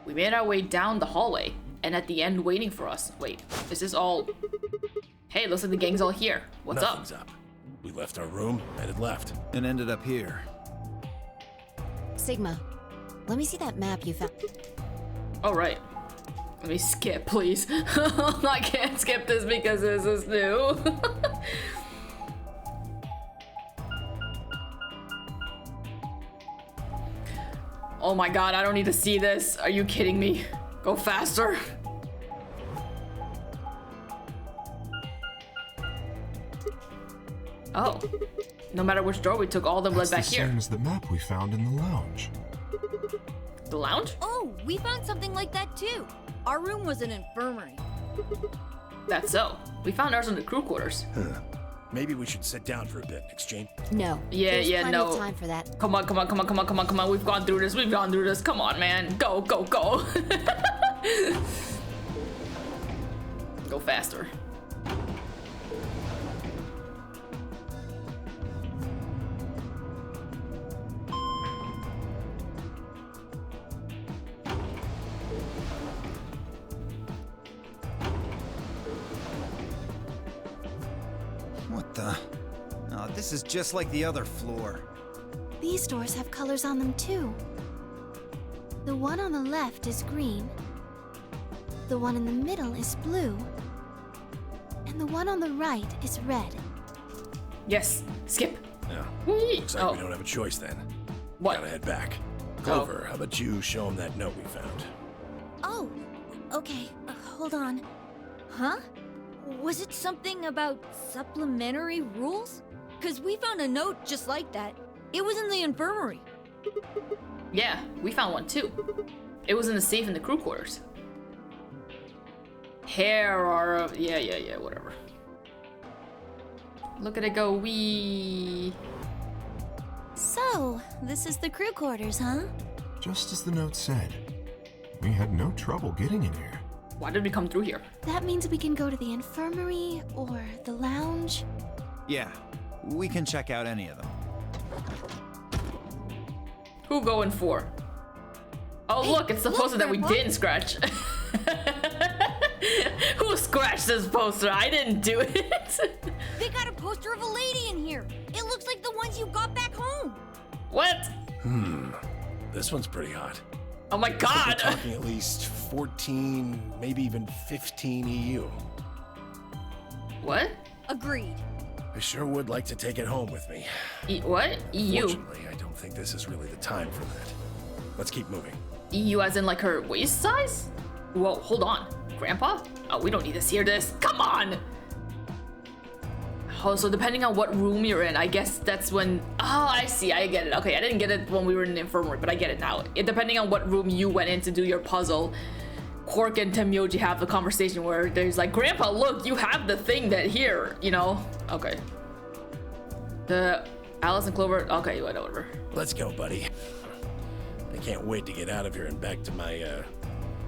We made our way down the hallway, and at the end waiting for us. Wait, is this all... Hey, looks like the gang's all here. What's up? Nothing's up. We left our room, headed left. And ended up here. Sigma, let me see that map you found. All right. Let me skip, please. I can't skip this because this is new. Oh my god, I don't need to see this. Are you kidding me? Go faster. Oh. No matter which door we took, all of them led back here. Same as the map we found in the lounge. The lounge? Oh, we found something like that too. Our room was an infirmary. That's so. We found ours in the crew quarters. Maybe we should sit down for a bit, exchange. No. Yeah, There's yeah, plenty no. of time for that. Come on, come on, come on, come on, come on, come on. We've gone through this. We've gone through this. Come on, man. Go, go, go. Go faster. What the? Oh, this is just like the other floor. These doors have colors on them too. The one on the left is green. The one in the middle is blue. And the one on the right is red. Yes. Skip. Yeah. Whee! Looks like we don't have a choice then. What? Gotta head back. Clover, how about you show him that note we found? Oh, okay. Hold on. Huh? Was it something about supplementary rules? Because we found a note just like that. It was in the infirmary. Yeah, we found one too. It was in the safe in the crew quarters. Hair or... Yeah, whatever. Look at it go, wee. So, this is the crew quarters, huh? Just as the note said. We had no trouble getting in here. Why did we come through here? That means we can go to the infirmary or the lounge. Yeah, we can check out any of them. Who going for? Oh, Hey, look, it's the look, poster that we Grandpa. didn't scratch. Who scratched this poster? I didn't do it. They got a poster of a lady in here. It looks like the ones you got back home. What? This one's pretty hot. Oh my We're god. talking at least 14, maybe even 15 EU. What? Agreed. I sure would like to take it home with me. What? EU? Fortunately, I don't think this is really the time for that. Let's keep moving. EU as in like her waist size? Whoa, hold on. Grandpa? Oh, we don't need to hear this. Come on! Oh, so depending on what room you're in, I guess that's when... Oh, I see. I get it. Okay, I didn't get it when we were in the infirmary, but I get it now. Depending on what room you went in to do your puzzle, Quark and Temyoji have the conversation where there's like, Grandpa, look, you have the thing that here, you know? Okay. The Alice and Clover... Okay, whatever. Let's go, buddy. I can't wait to get out of here and back to my,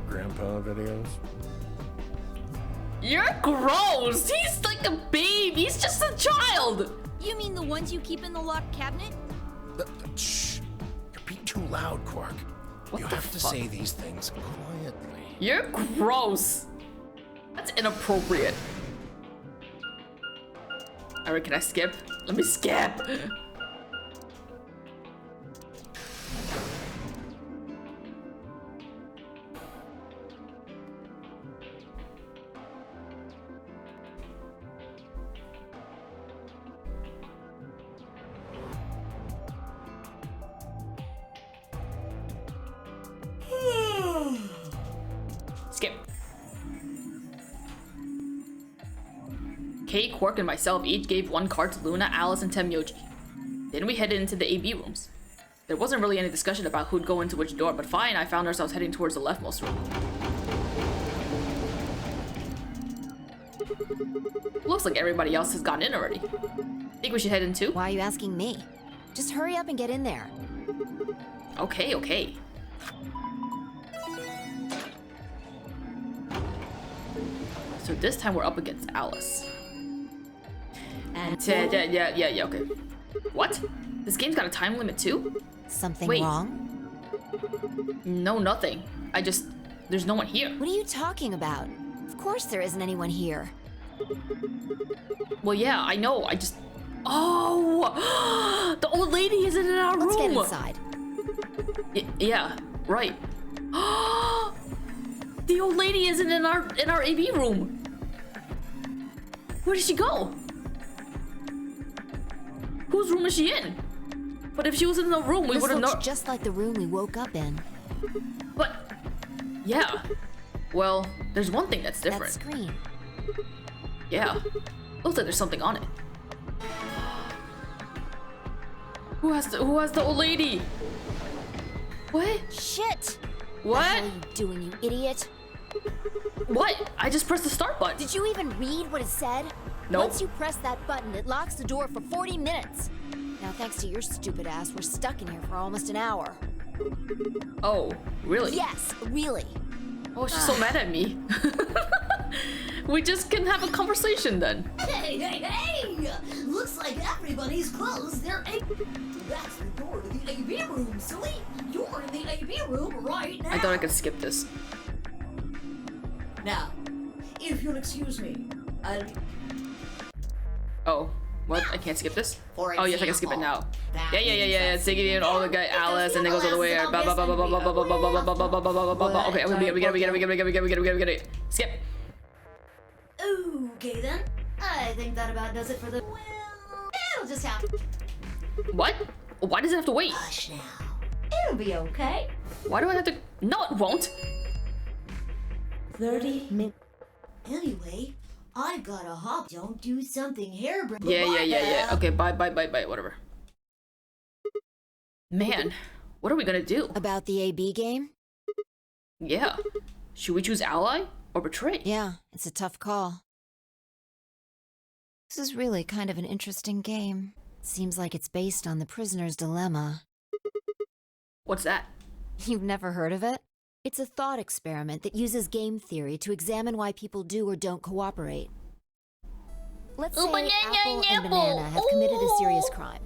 grandpa videos. You're gross! He's like a babe! He's just a child! You mean the ones you keep in the locked cabinet? Shh! You're being too loud, Quark. What You the have to fuck? say these things quietly. You're gross! That's inappropriate. Alright, can I skip? Let me skip! Skip. Kay, Quark, and myself each gave one card to Luna, Alice, and Temyoji. Then we headed into the AB rooms. There wasn't really any discussion about who'd go into which door, but Fi and I found ourselves heading towards the leftmost room. Looks like everybody else has gotten in already. Think we should head in too? Why are you asking me? Just hurry up and get in there. Okay, okay. So this time we're up against Alice. And Yeah, okay. What? This game's got a time limit too? something Wait. wrong? No, nothing. There's no one here. What are you talking about? Of course there isn't anyone here. Well, yeah, I know. Oh! The old lady isn't in our room! Let's get inside. Yeah, right. The old lady isn't in our AB room. Where did she go? Whose room is she in? But if she was in the room, we would have known. This looks just like the room we woke up in. But yeah. Well, there's one thing that's different. That screen. Yeah. Looks like there's something on it. Who has the old lady? What? Shit! What? What the hell are you doing, you idiot? What? I just pressed the start button. Did you even read what it said? Nope. Once you press that button, it locks the door for 40 minutes. Now, thanks to your stupid ass, we're stuck in here for almost an hour. Oh, really? Yes, really. Oh, she's so mad at me. We just can have a conversation then. Hey, hey, hey! Looks like everybody's closed their A. That's the door to the AB room, silly. You're in the AB room right now. I thought I could skip this. Now, if you'll excuse me, I'll... Oh, what? I can't skip this? For Oh, yes, I can skip it now. example, Yeah. It's taking in all the guy Alice, and then goes all the way. Okay, we get it. Skip. Okay then. I think that about does it for the... Well, it'll just have to What? Why does it have to wait? hush now. It'll be okay. Why do I have to? No, it won't. 30 minutes. Anyway, I gotta hop. Don't do something harebrained. Yeah. Okay, bye. Whatever. Man, what are we gonna do? About the AB game? Yeah. Should we choose ally or betray? Yeah, it's a tough call. This is really kind of an interesting game. Seems like it's based on the prisoner's dilemma. What's that? You've never heard of it? It's a thought experiment that uses game theory to examine why people do or don't cooperate. Let's say Apple and Banana have committed a serious crime.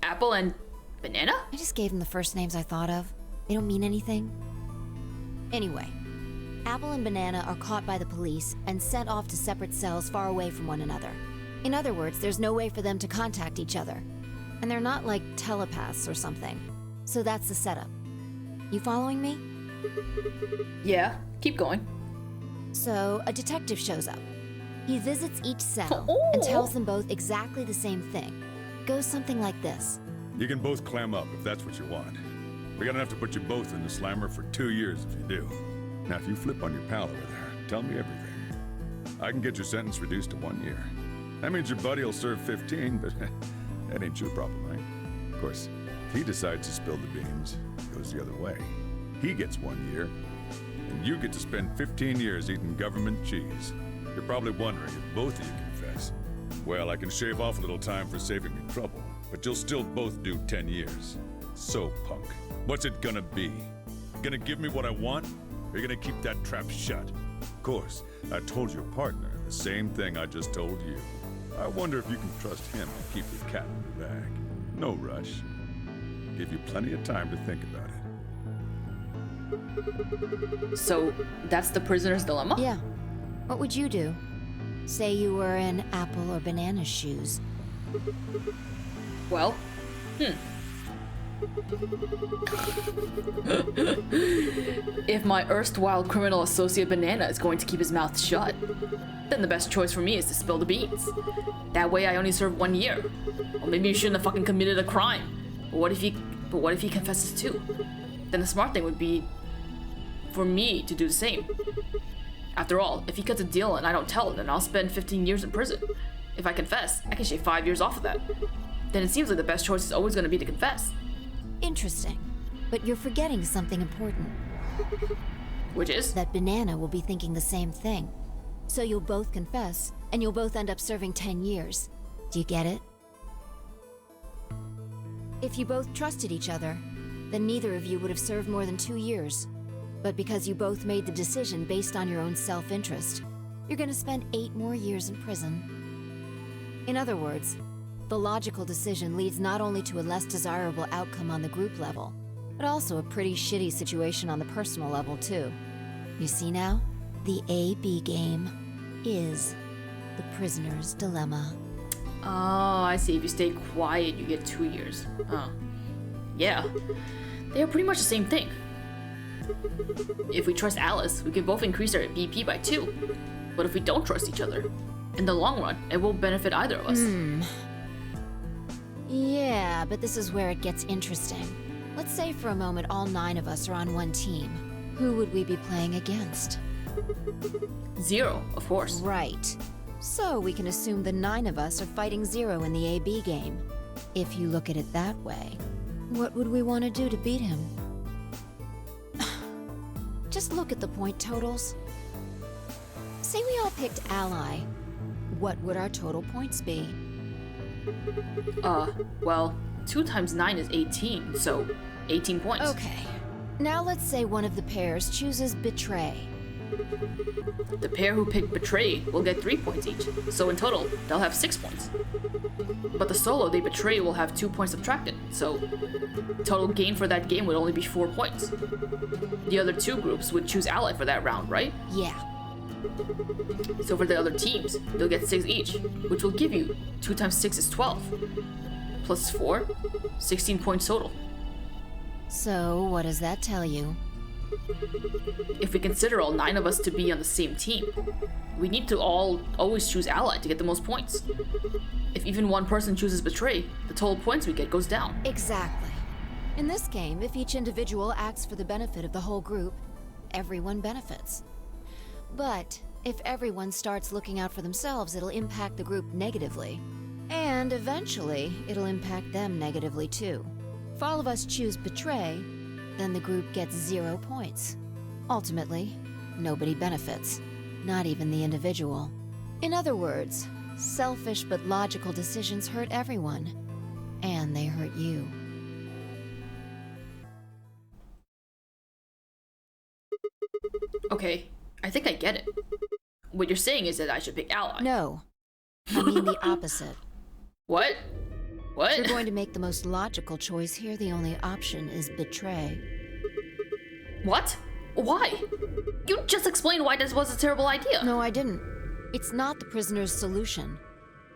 Apple and banana? I just gave them the first names I thought of. They don't mean anything. Anyway, Apple and Banana are caught by the police and sent off to separate cells far away from one another. In other words, there's no way for them to contact each other. And they're not like telepaths or something. So that's the setup. You following me? Yeah, keep going. So, a detective shows up. He visits each cell Oh. and tells them both exactly the same thing. Goes something like this. You can both clam up if that's what you want. We're gonna have to put you both in the slammer for 2 years if you do. Now, if you flip on your pal over there, tell me everything. I can get your sentence reduced to 1 year. That means your buddy will serve 15, but that ain't your problem, right? Of course, if he decides to spill the beans, it goes the other way. He gets 1 year, and you get to spend 15 years eating government cheese. You're probably wondering if both of you confess. Well, I can shave off a little time for saving me trouble, but you'll still both do 10 years. So, punk, what's it gonna be? Gonna give me what I want? Or you gonna keep that trap shut? Of course, I told your partner the same thing I just told you. I wonder if you can trust him to keep the cat in the bag. No rush. Give you plenty of time to think about it. So, that's the prisoner's dilemma? Yeah. What would you do? Say you were in Apple or Banana's shoes. Well, If my erstwhile criminal associate Banana is going to keep his mouth shut, then the best choice for me is to spill the beans. That way I only serve 1 year. Or maybe you shouldn't have fucking committed a crime. But what if he confesses too? Then the smart thing would be for me to do the same. After all, if he cuts a deal and I don't tell, then I'll spend 15 years in prison. If I confess, I can shave 5 years off of that. Then it seems like the best choice is always going to be to confess. Interesting. But you're forgetting something important. Which is? That Banana will be thinking the same thing. So you'll both confess, and you'll both end up serving 10 years. Do you get it? If you both trusted each other, then neither of you would have served more than 2 years. But because you both made the decision based on your own self-interest, you're gonna spend 8 more years in prison. In other words, the logical decision leads not only to a less desirable outcome on the group level, but also a pretty shitty situation on the personal level, too. You see now? The A-B game is the prisoner's dilemma. Oh, I see. If you stay quiet, you get 2 years. Oh. Yeah. They are pretty much the same thing. If we trust Alice, we can both increase our BP by 2. But if we don't trust each other, in the long run, it won't benefit either of us. Yeah, but this is where it gets interesting. Let's say for a moment all 9 of us are on one team. Who would we be playing against? 0, of course. Right. So we can assume the 9 of us are fighting 0 in the AB game. If you look at it that way, what would we want to do to beat him? Just look at the point totals. Say we all picked Ally. What would our total points be? Well, 2 times 9 is 18, so 18 points. Okay. Now let's say one of the pairs chooses Betray. The pair who picked Betray will get 3 points each, so in total, they'll have 6 points. But the solo they betray will have 2 points subtracted, so total gain for that game would only be 4 points. The other 2 groups would choose Ally for that round, right? Yeah. So for the other teams, they'll get 6 each, which will give you 2 times 6 is 12. Plus 4, 16 points total. So what does that tell you? If we consider all 9 of us to be on the same team, we need to all always choose Ally to get the most points. If even one person chooses Betray, the total points we get goes down. Exactly. In this game, if each individual acts for the benefit of the whole group, everyone benefits. But if everyone starts looking out for themselves, it'll impact the group negatively. And eventually, it'll impact them negatively too. If all of us choose Betray, then the group gets 0 points. Ultimately, nobody benefits, not even the individual. In other words, selfish but logical decisions hurt everyone, and they hurt you. Okay, I think I get it. What you're saying is that I should pick Ally. No, I mean the opposite. What? What? If you're going to make the most logical choice here, the only option is Betray. What? Why? You just explained why this was a terrible idea. No, I didn't. It's not the prisoner's solution.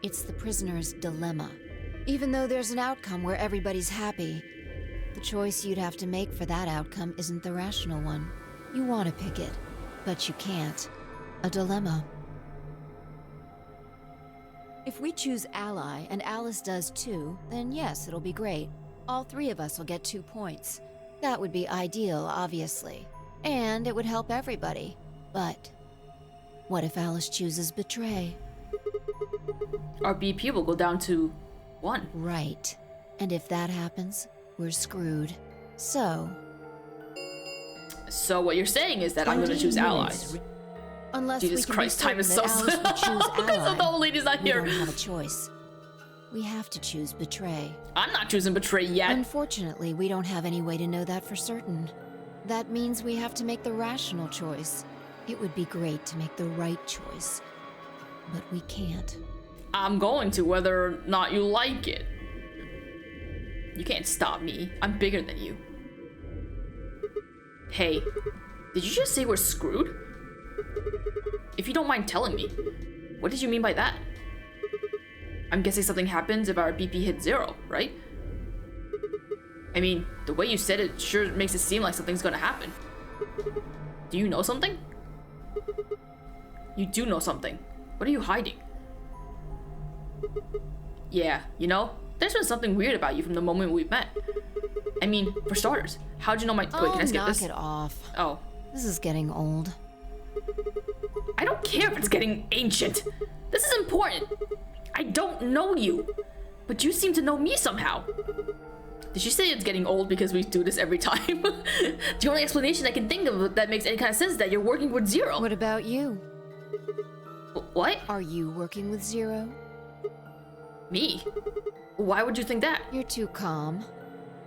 It's the prisoner's dilemma. Even though there's an outcome where everybody's happy, the choice you'd have to make for that outcome isn't the rational one. You want to pick it, but you can't. A dilemma. If we choose Ally, and Alice does too, then yes, it'll be great. All 3 of us will get 2 points. That would be ideal, obviously. And it would help everybody. But what if Alice chooses Betray? Our BP will go down to 1. Right. And if that happens, we're screwed. So what you're saying is that I'm gonna choose Ally. Unless Jesus we can Christ, be time is so certain that Alice will choose because Ally, the old lady's not we here. don't have a choice. We have to choose Betray. I'm not choosing Betray yet. Unfortunately, we don't have any way to know that for certain. That means we have to make the rational choice. It would be great to make the right choice, but we can't. I'm going to, whether or not you like it. You can't stop me. I'm bigger than you. Hey, did you just say we're screwed? If you don't mind telling me, what did you mean by that? I'm guessing something happens if our BP hits 0, right? I mean, the way you said it sure makes it seem like something's gonna happen. Do you know something? You do know something. What are you hiding? Yeah, you know, there's been something weird about you from the moment we met. I mean, for starters, how'd you know my- Wait, can I skip this? Knock it off. Oh. This is getting old. I don't care if it's getting ancient. This is important. I don't know you, but you seem to know me somehow. Did she say it's getting old because we do this every time? The only explanation I can think of that makes any kind of sense is that you're working with 0. What about you? What? Are you working with 0? Me? Why would you think that? You're too calm.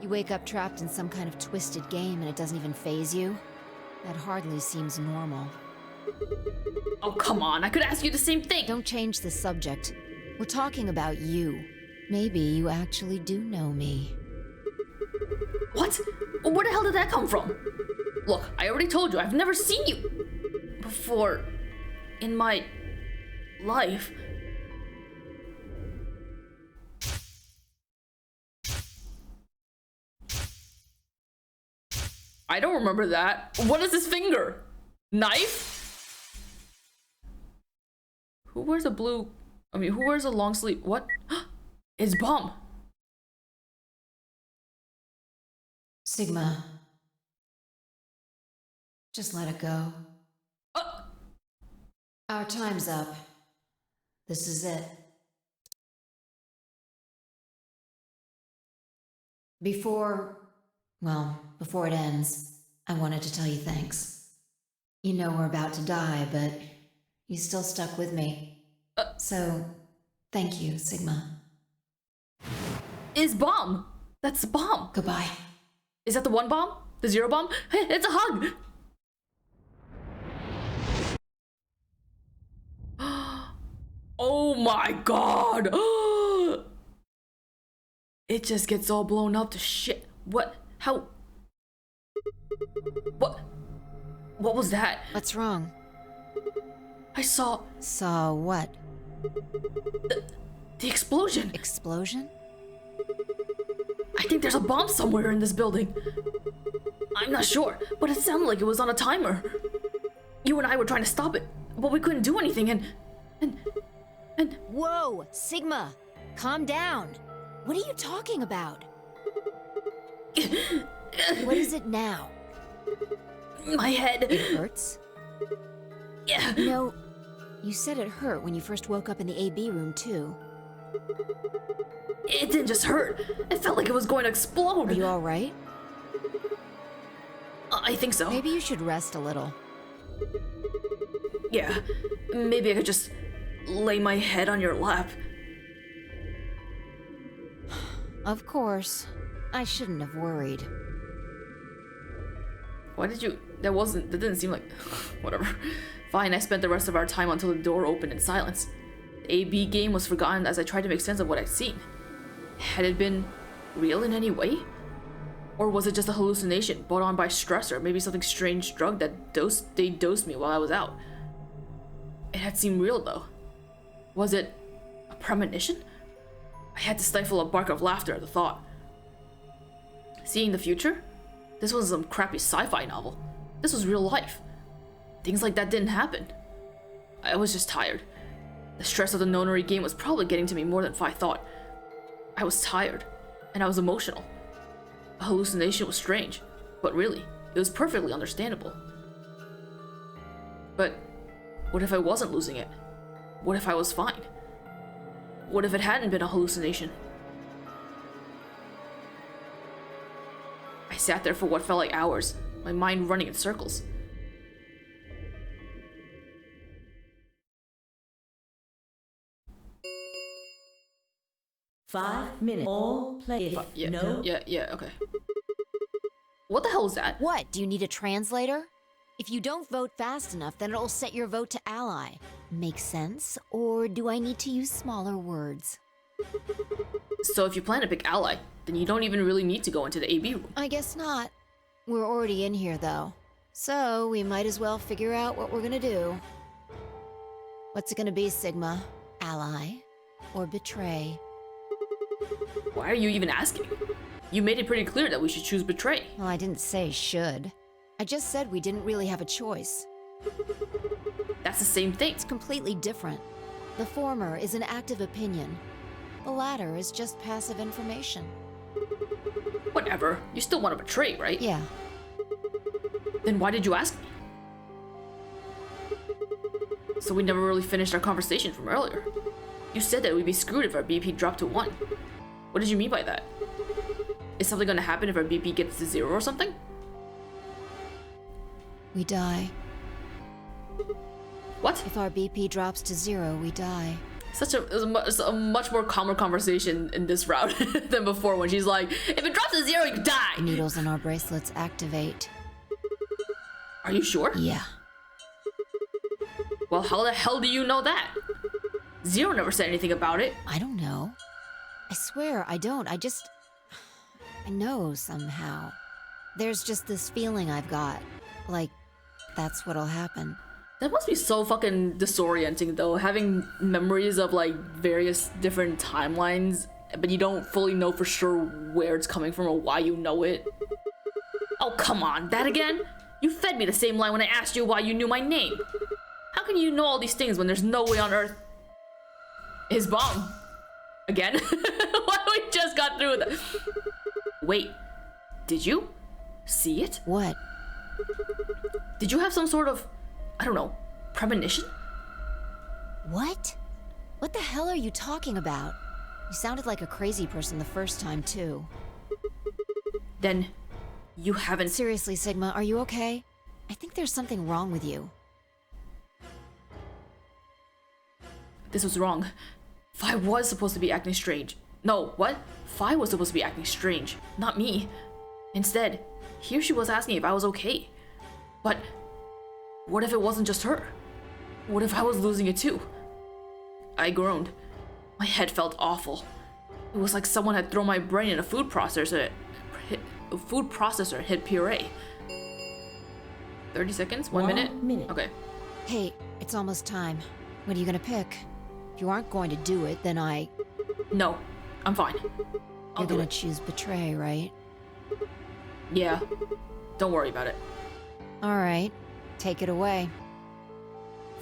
You wake up trapped in some kind of twisted game and it doesn't even faze you? That hardly seems normal. Oh, come on. I could ask you the same thing. Don't change the subject. We're talking about you. Maybe you actually do know me. What? Where the hell did that come from? Look, I already told you, I've never seen you before in my life. I don't remember that. What is this finger? Knife? Who wears a blue... who wears a long sleeve? What? It's Bomb. Sigma. Just let it go. Our time's up. This is it. Before it ends, I wanted to tell you thanks. You know we're about to die, but you still stuck with me. So, thank you, Sigma. Is Bomb. That's Bomb. Goodbye. Is that the one bomb? The zero bomb? Hey, it's a hug! Oh my god! It just gets all blown up to shit. What? How? What? What was that? What's wrong? I saw... Saw what? The explosion. Explosion? I think there's a bomb somewhere in this building. I'm not sure, but it sounded like it was on a timer. You and I were trying to stop it, but we couldn't do anything, and... Whoa, Sigma! Calm down! What are you talking about? What is it now? My head. It hurts? Yeah. No, you said it hurt when you first woke up in the AB room, too. It didn't just hurt. It felt like it was going to explode. Are you alright? I think so. Maybe you should rest a little. Yeah. Maybe I could just lay my head on your lap. Of course. I shouldn't have worried. Why did you... That didn't seem like... Whatever. Fine, I spent the rest of our time until the door opened in silence. The AB game was forgotten as I tried to make sense of what I'd seen. Had it been real in any way? Or was it just a hallucination brought on by stress, or maybe something strange drug that they dosed me while I was out? It had seemed real though. Was it a premonition? I had to stifle a bark of laughter at the thought. Seeing the future? This wasn't some crappy sci-fi novel. This was real life. Things like that didn't happen. I was just tired. The stress of the nonary game was probably getting to me more than I thought. I was tired, and I was emotional. A hallucination was strange, but really, it was perfectly understandable. But what if I wasn't losing it? What if I was fine? What if it hadn't been a hallucination? I sat there for what felt like hours, my mind running in circles. Five minutes. All play. Yeah, okay. What the hell is that? What? Do you need a translator? If you don't vote fast enough, then it'll set your vote to ally. Make sense? Or do I need to use smaller words? So if you plan to pick ally, then you don't even really need to go into the AB room. I guess not. We're already in here, though. So we might as well figure out what we're gonna do. What's it gonna be, Sigma? Ally? Or betray? Why are you even asking? You made it pretty clear that we should choose betray. Well, I didn't say should. I just said we didn't really have a choice. That's the same thing. It's completely different. The former is an active opinion. The latter is just passive information. Whatever. You still want to betray, right? Yeah. Then why did you ask me? So we never really finished our conversation from earlier. You said that we'd be screwed if our BP dropped to 1. What did you mean by that? Is something gonna happen if our BP gets to 0 or something? We die. What? If our BP drops to 0, we die. It's a much more calmer conversation in this route than before, when she's like, if it drops to 0, you die! The needles in our bracelets activate. Are you sure? Yeah. Well, how the hell do you know that? 0 never said anything about it. I don't know. I swear, I don't. I know somehow. There's just this feeling I've got. Like, that's what'll happen. That must be so fucking disorienting though, having memories of like various different timelines, but you don't fully know for sure where it's coming from or why you know it. Oh, come on, that again? You fed me the same line when I asked you why you knew my name. How can you know all these things when there's no way on Earth? His bomb. Again? Why we just got through with it? Wait, did you see it? What? Did you have some sort of, I don't know, premonition? What? What the hell are you talking about? You sounded like a crazy person the first time, too. Then, you haven't... Seriously, Sigma, are you okay? I think there's something wrong with you. This was wrong. Phi was supposed to be acting strange. No, what? Phi was supposed to be acting strange, not me. Instead, here she was asking if I was okay. But what if it wasn't just her? What if I was losing it too? I groaned. My head felt awful. It was like someone had thrown my brain in a food processor. Hit puree. 30 seconds? 1 minute? Okay. Hey, it's almost time. What are you gonna pick? If you aren't going to do it, then No, I'm fine. You're gonna choose betray, right? Yeah. Don't worry about it. Alright. Take it away.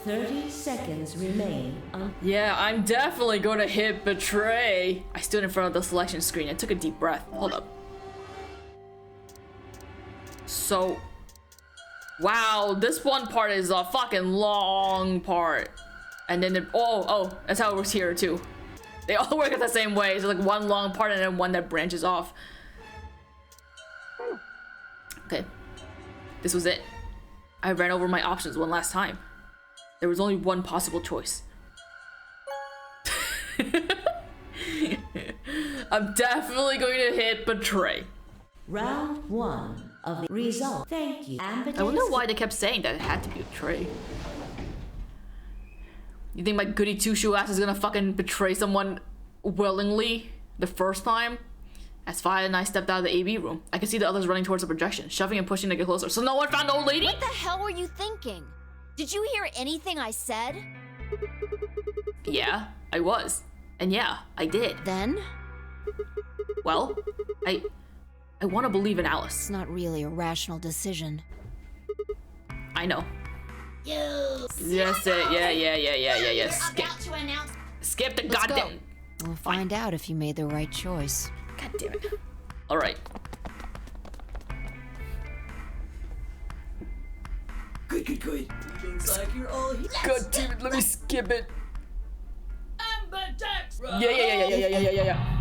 30 seconds remain. Yeah, I'm definitely going to hit betray. I stood in front of the selection screen and took a deep breath. Hold up. So, wow, this one part is a fucking long part. And then, that's how it works here too. They all work the same way. It's like one long part and then one that branches off. Okay, this was it. I ran over my options one last time. There was only one possible choice. I'm definitely going to hit betray. Round 1 of the result. Thank you. I wonder why they kept saying that it had to be betray. You think my goody two-shoe ass is gonna fucking betray someone willingly the first time? As Phi and I stepped out of the AV room, I could see the others running towards the projection, shoving and pushing to get closer. So no one found the old lady? What the hell were you thinking? Did you hear anything I said? Yeah, I was. And yeah, I did. Then? Well, I want to believe in Alice. It's not really a rational decision. I know. You. Yes, yeah. Skip the Let's goddamn. go. We'll find out if you made the right choice. God damn it. All right. Good. Looks like you're all here. God damn it, let me skip it. Amberjack's Yeah.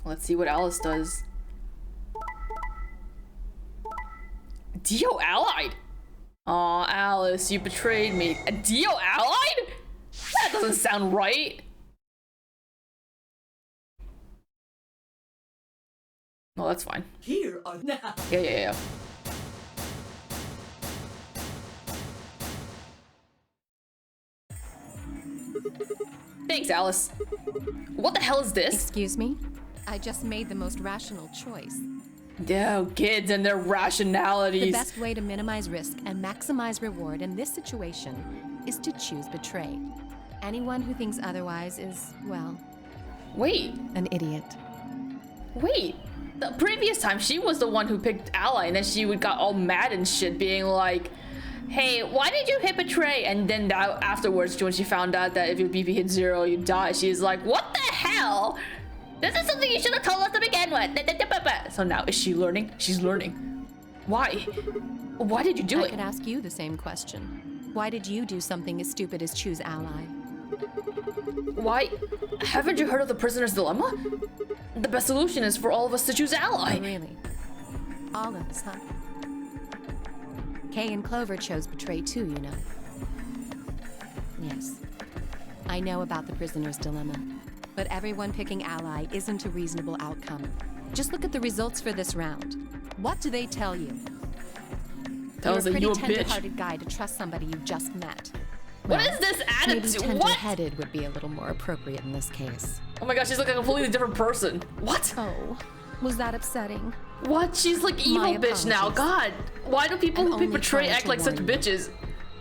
Let's see what Alice does. Dio allied? Aw, Alice, you betrayed me. A Dio allied? That doesn't sound right. Oh, that's fine. Here are now. Yeah. Thanks, Alice. What the hell is this? Excuse me? I just made the most rational choice. Yeah, kids and their rationalities. The best way to minimize risk and maximize reward in this situation is to choose betray. Anyone who thinks otherwise is, well... Wait. An idiot. Wait. The previous time, she was the one who picked ally, and then she got all mad and shit, being like, hey, why did you hit betray? And then afterwards, when she found out that if your BP hit 0, you die, she's like, what the hell? This is something you should have told us to begin with. So now, is she learning? She's learning. Why? Why did you do it? I could ask you the same question. Why did you do something as stupid as choose ally? Why? Haven't you heard of the prisoner's dilemma? The best solution is for all of us to choose ally. Oh, really? All of us, huh? Kay and Clover chose betray too, you know. Yes. I know about the prisoner's dilemma. But everyone picking ally isn't a reasonable outcome. Just look at the results for this round. What do they tell you? Tells You're a that you pretty a bitch. tender-hearted guy to trust somebody you've just met. What is this Maybe attitude? What? tender-headed would be a little more appropriate in this case. Oh my gosh, she's like a completely different person. What? Oh, was that upsetting? What? She's like evil My bitch now. apologies. God, why do people I'm who pick only betray trying act to like such warn you. bitches?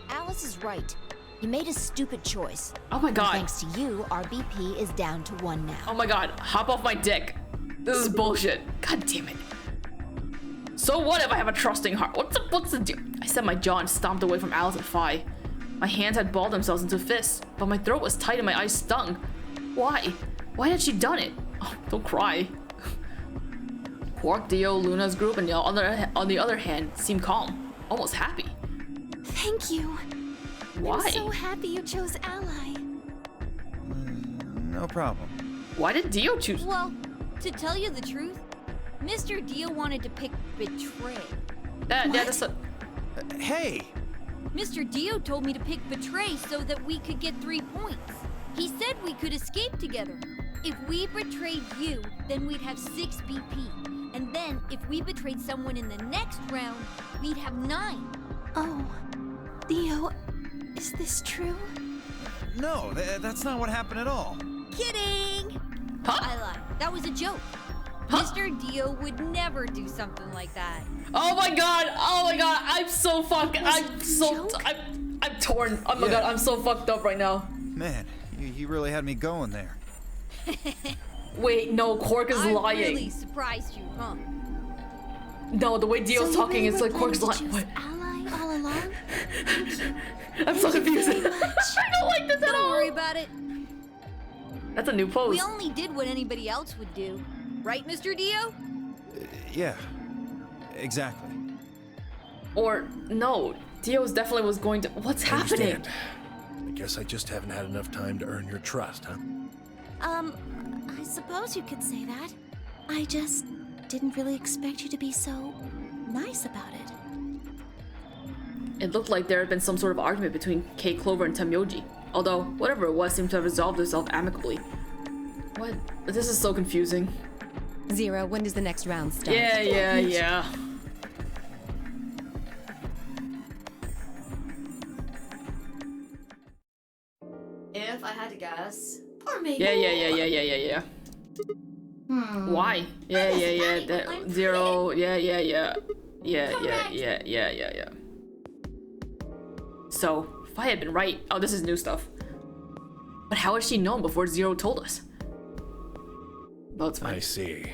Alice is right. You made a stupid choice. Oh my And god. thanks to you, our BP is down to 1 now. Oh my god, hop off my dick. This is bullshit. God damn it. So what if I have a trusting heart? What's the deal? I set my jaw and stomped away from Alice and Phi. My hands had balled themselves into fists, but my throat was tight and my eyes stung. Why? Why had she done it? Oh, don't cry. Quark, Dio, Luna's group, and on the other hand, seemed calm, almost happy. Thank you. Why? I'm so happy you chose Ally. No problem. Why did Dio choose? Well, to tell you the truth, Mr. Dio wanted to pick Betray. Yeah, that's a... Hey! Mr. Dio told me to pick Betray so that we could get 3 points. He said we could escape together. If we betrayed you, then we'd have 6 BP. And then, if we betrayed someone in the next round, we'd have 9. Oh, Theo, is this true? No, that's not what happened at all. Kidding! Huh? I lied. That was a joke. Huh? Mr. Dio would never do something like that. Oh my god! Oh my god! I'm so fucking... I'm torn. Oh my god, I'm so fucked up right now. Man, you really had me going there. Wait, no, Quark is lying. I really surprised you, huh? No, the way Dio's so talking, you it's really like Quark's were lying. planning to choose Ally all along? Thank you. I'm so Thank you confused. very much. I don't like this at Don't all. worry about it. That's a new pose. We only did what anybody else would do. Right, Mr. Dio? Yeah, exactly. Or, no, Dio's definitely was going to... What's happening? Understand. I guess I just haven't had enough time to earn your trust, huh? I suppose you could say that. I just didn't really expect you to be so nice about it. It looked like there had been some sort of argument between K. Clover and Temyoji. Although, whatever it was seemed to have resolved itself amicably. What? This is so confusing. Zero, when does the next round start? Yeah. If I had to guess, or maybe. Yeah. Why? Yeah. I'm Zero. Yeah. So, if I had been right, oh, this is new stuff. But how had she known before Zero told us? Well, it's fine. I see.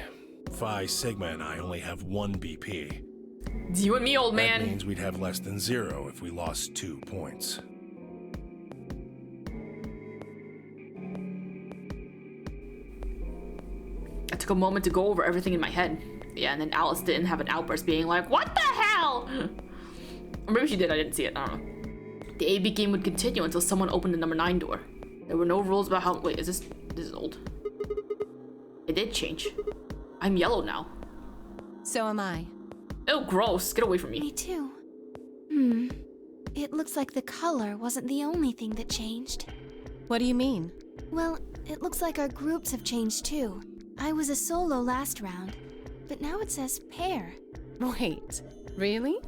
Phi, Sigma, and I only have 1 BP. It's you and me, old That man. means we'd have less than 0 if we lost 2 points. I took a moment to go over everything in my head. Yeah, and then Alice didn't have an outburst being like, what the hell? Or maybe she did, I didn't see it, I don't know. The AB game would continue until someone opened the number 9 door. There were no rules about how, wait, this is old. It did change. I'm yellow now. So am I. Oh, gross, get away from Me me. too. It looks like the color wasn't the only thing that changed. What do you mean? Well, it looks like our groups have changed too. I was a solo last round, but now it says pair. Wait, really?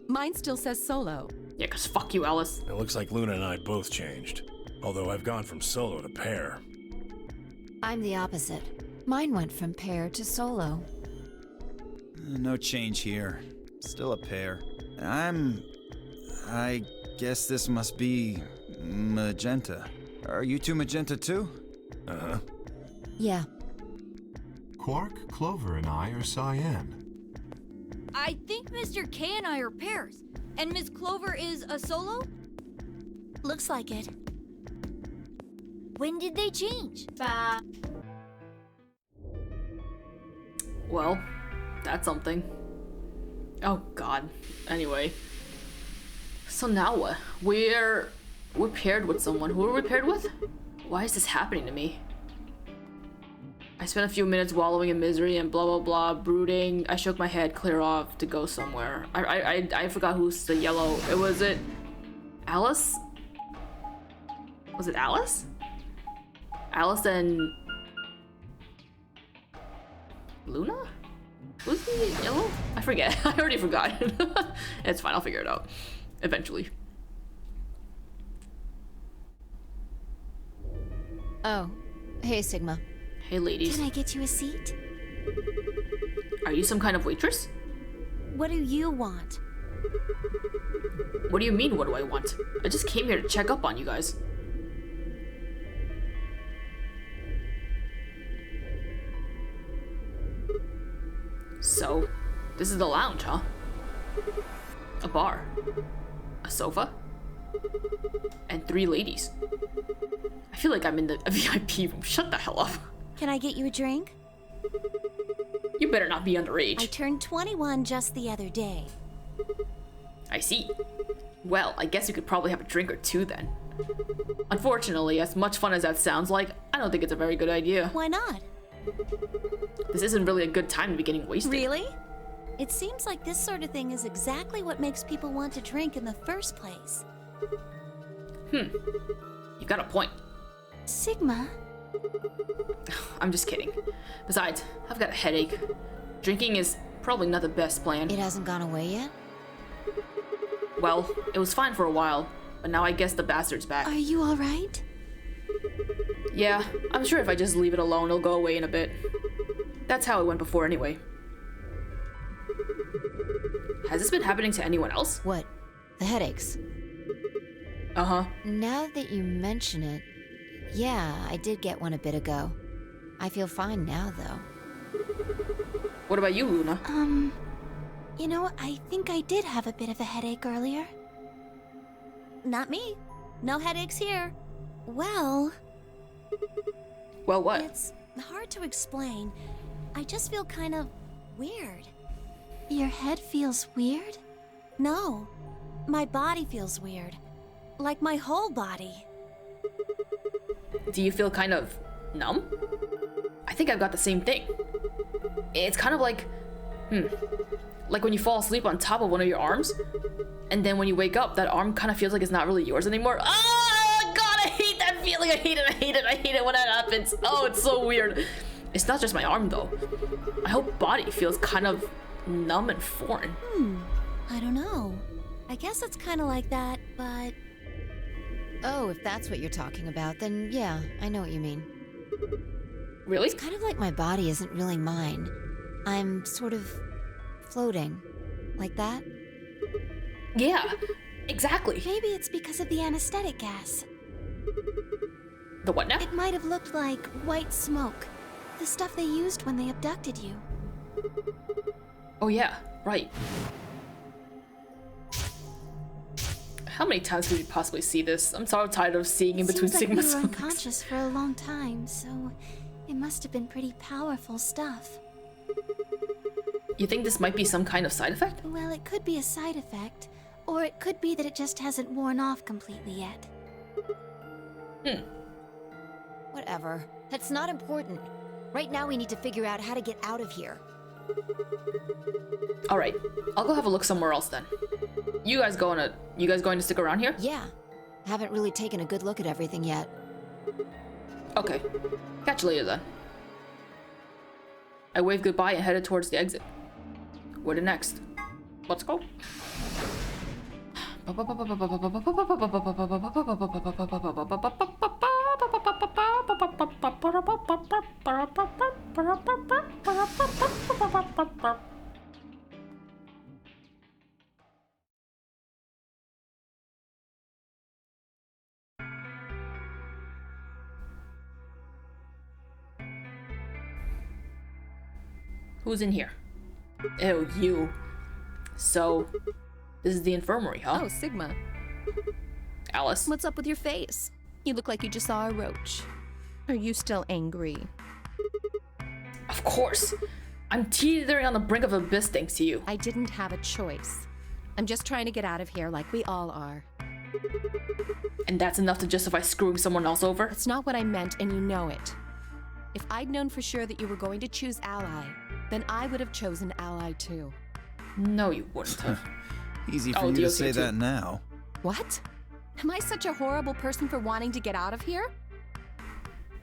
Mine still says solo. Yeah, cause fuck you, Alice. It looks like Luna and I both changed. Although I've gone from solo to pair. I'm the opposite. Mine went from pair to solo. No change here. Still a pair. I guess this must be magenta. Are you two magenta too? Uh-huh. Yeah. Quark, Clover, and I are cyan. I think Mr. K and I are pairs. And Miss Clover is a solo? Looks like it. When did they change? Well, that's something. Oh god. Anyway. So now what? We're paired with someone. Who are we paired with? Why is this happening to me? I spent a few minutes wallowing in misery and blah blah blah, brooding. I shook my head clear off to go somewhere. I forgot who's the yellow. Was it Alice? Was it Alice? Alice and Luna? Who's the yellow? I forget. I already forgot. It's fine. I'll figure it out eventually. Oh, hey, Sigma. Hey, ladies. Can I get you a seat? Are you some kind of waitress? What do you want? What do you mean, what do I want? I just came here to check up on you guys. So, this is the lounge, huh? A bar. A sofa. And 3 ladies. I feel like I'm in the VIP room. Shut the hell up. Can I get you a drink? You better not be underage. I turned 21 just the other day. I see. Well, I guess you could probably have a drink or 2 then. Unfortunately, as much fun as that sounds like, I don't think it's a very good idea. Why not? This isn't really a good time to be getting wasted. Really? It seems like this sort of thing is exactly what makes people want to drink in the first place. You've got a point. Sigma? I'm just kidding. Besides, I've got a headache. Drinking is probably not the best plan. It hasn't gone away yet? Well, it was fine for a while, but now I guess the bastard's back. Are you alright? Yeah, I'm sure if I just leave it alone, it'll go away in a bit. That's how it went before anyway. Has this been happening to anyone else? What? The headaches? Uh-huh. Now that you mention it, yeah, I did get one a bit ago. I feel fine now, though. What about you, Luna? You know, I think I did have a bit of a headache earlier. Not me. No headaches here. Well, what? It's hard to explain. I just feel kind of weird. Your head feels weird? No. My body feels weird. Like my whole body. Do you feel kind of numb? I think I've got the same thing. It's kind of like, like when you fall asleep on top of one of your arms, and then when you wake up, that arm kind of feels like it's not really yours anymore. Oh God, I hate that feeling. I hate it when that happens. Oh, it's so weird. It's not just my arm though. My whole body feels kind of numb and foreign. I don't know. I guess it's kind of like that, but... Oh, if that's what you're talking about, then yeah, I know what you mean. Really? It's kind of like my body isn't really mine. I'm sort of floating. Like that? Yeah, exactly. Maybe it's because of the anesthetic gas. The what now? It might have looked like white smoke. The stuff they used when they abducted you. Oh yeah, right. How many times could we possibly see this? I'm so tired of seeing in between Seems like Sigma we were smokes. unconscious for a long time, so it must have been pretty powerful stuff. You think this might be some kind of side effect? Well, it could be a side effect, or it could be that it just hasn't worn off completely yet. Whatever. That's not important. Right now we need to figure out how to get out of here. Alright, I'll go have a look somewhere else then. You guys going to stick around here? Yeah. Haven't really taken a good look at everything yet. Okay. Catch you later then. I waved goodbye and headed towards the exit. Where to next? Let's go. Who's in here? Ew, you. So, this is the infirmary, huh? Oh, Sigma. Alice? What's up with your face? You look like you just saw a roach. Are you still angry? Of course. I'm teetering on the brink of abyss thanks to you. I didn't have a choice. I'm just trying to get out of here like we all are. And that's enough to justify screwing someone else over? That's not what I meant, and you know it. If I'd known for sure that you were going to choose Ally, then I would have chosen Ally too. No, you wouldn't have. Easy for you to say that now. What? Am I such a horrible person for wanting to get out of here?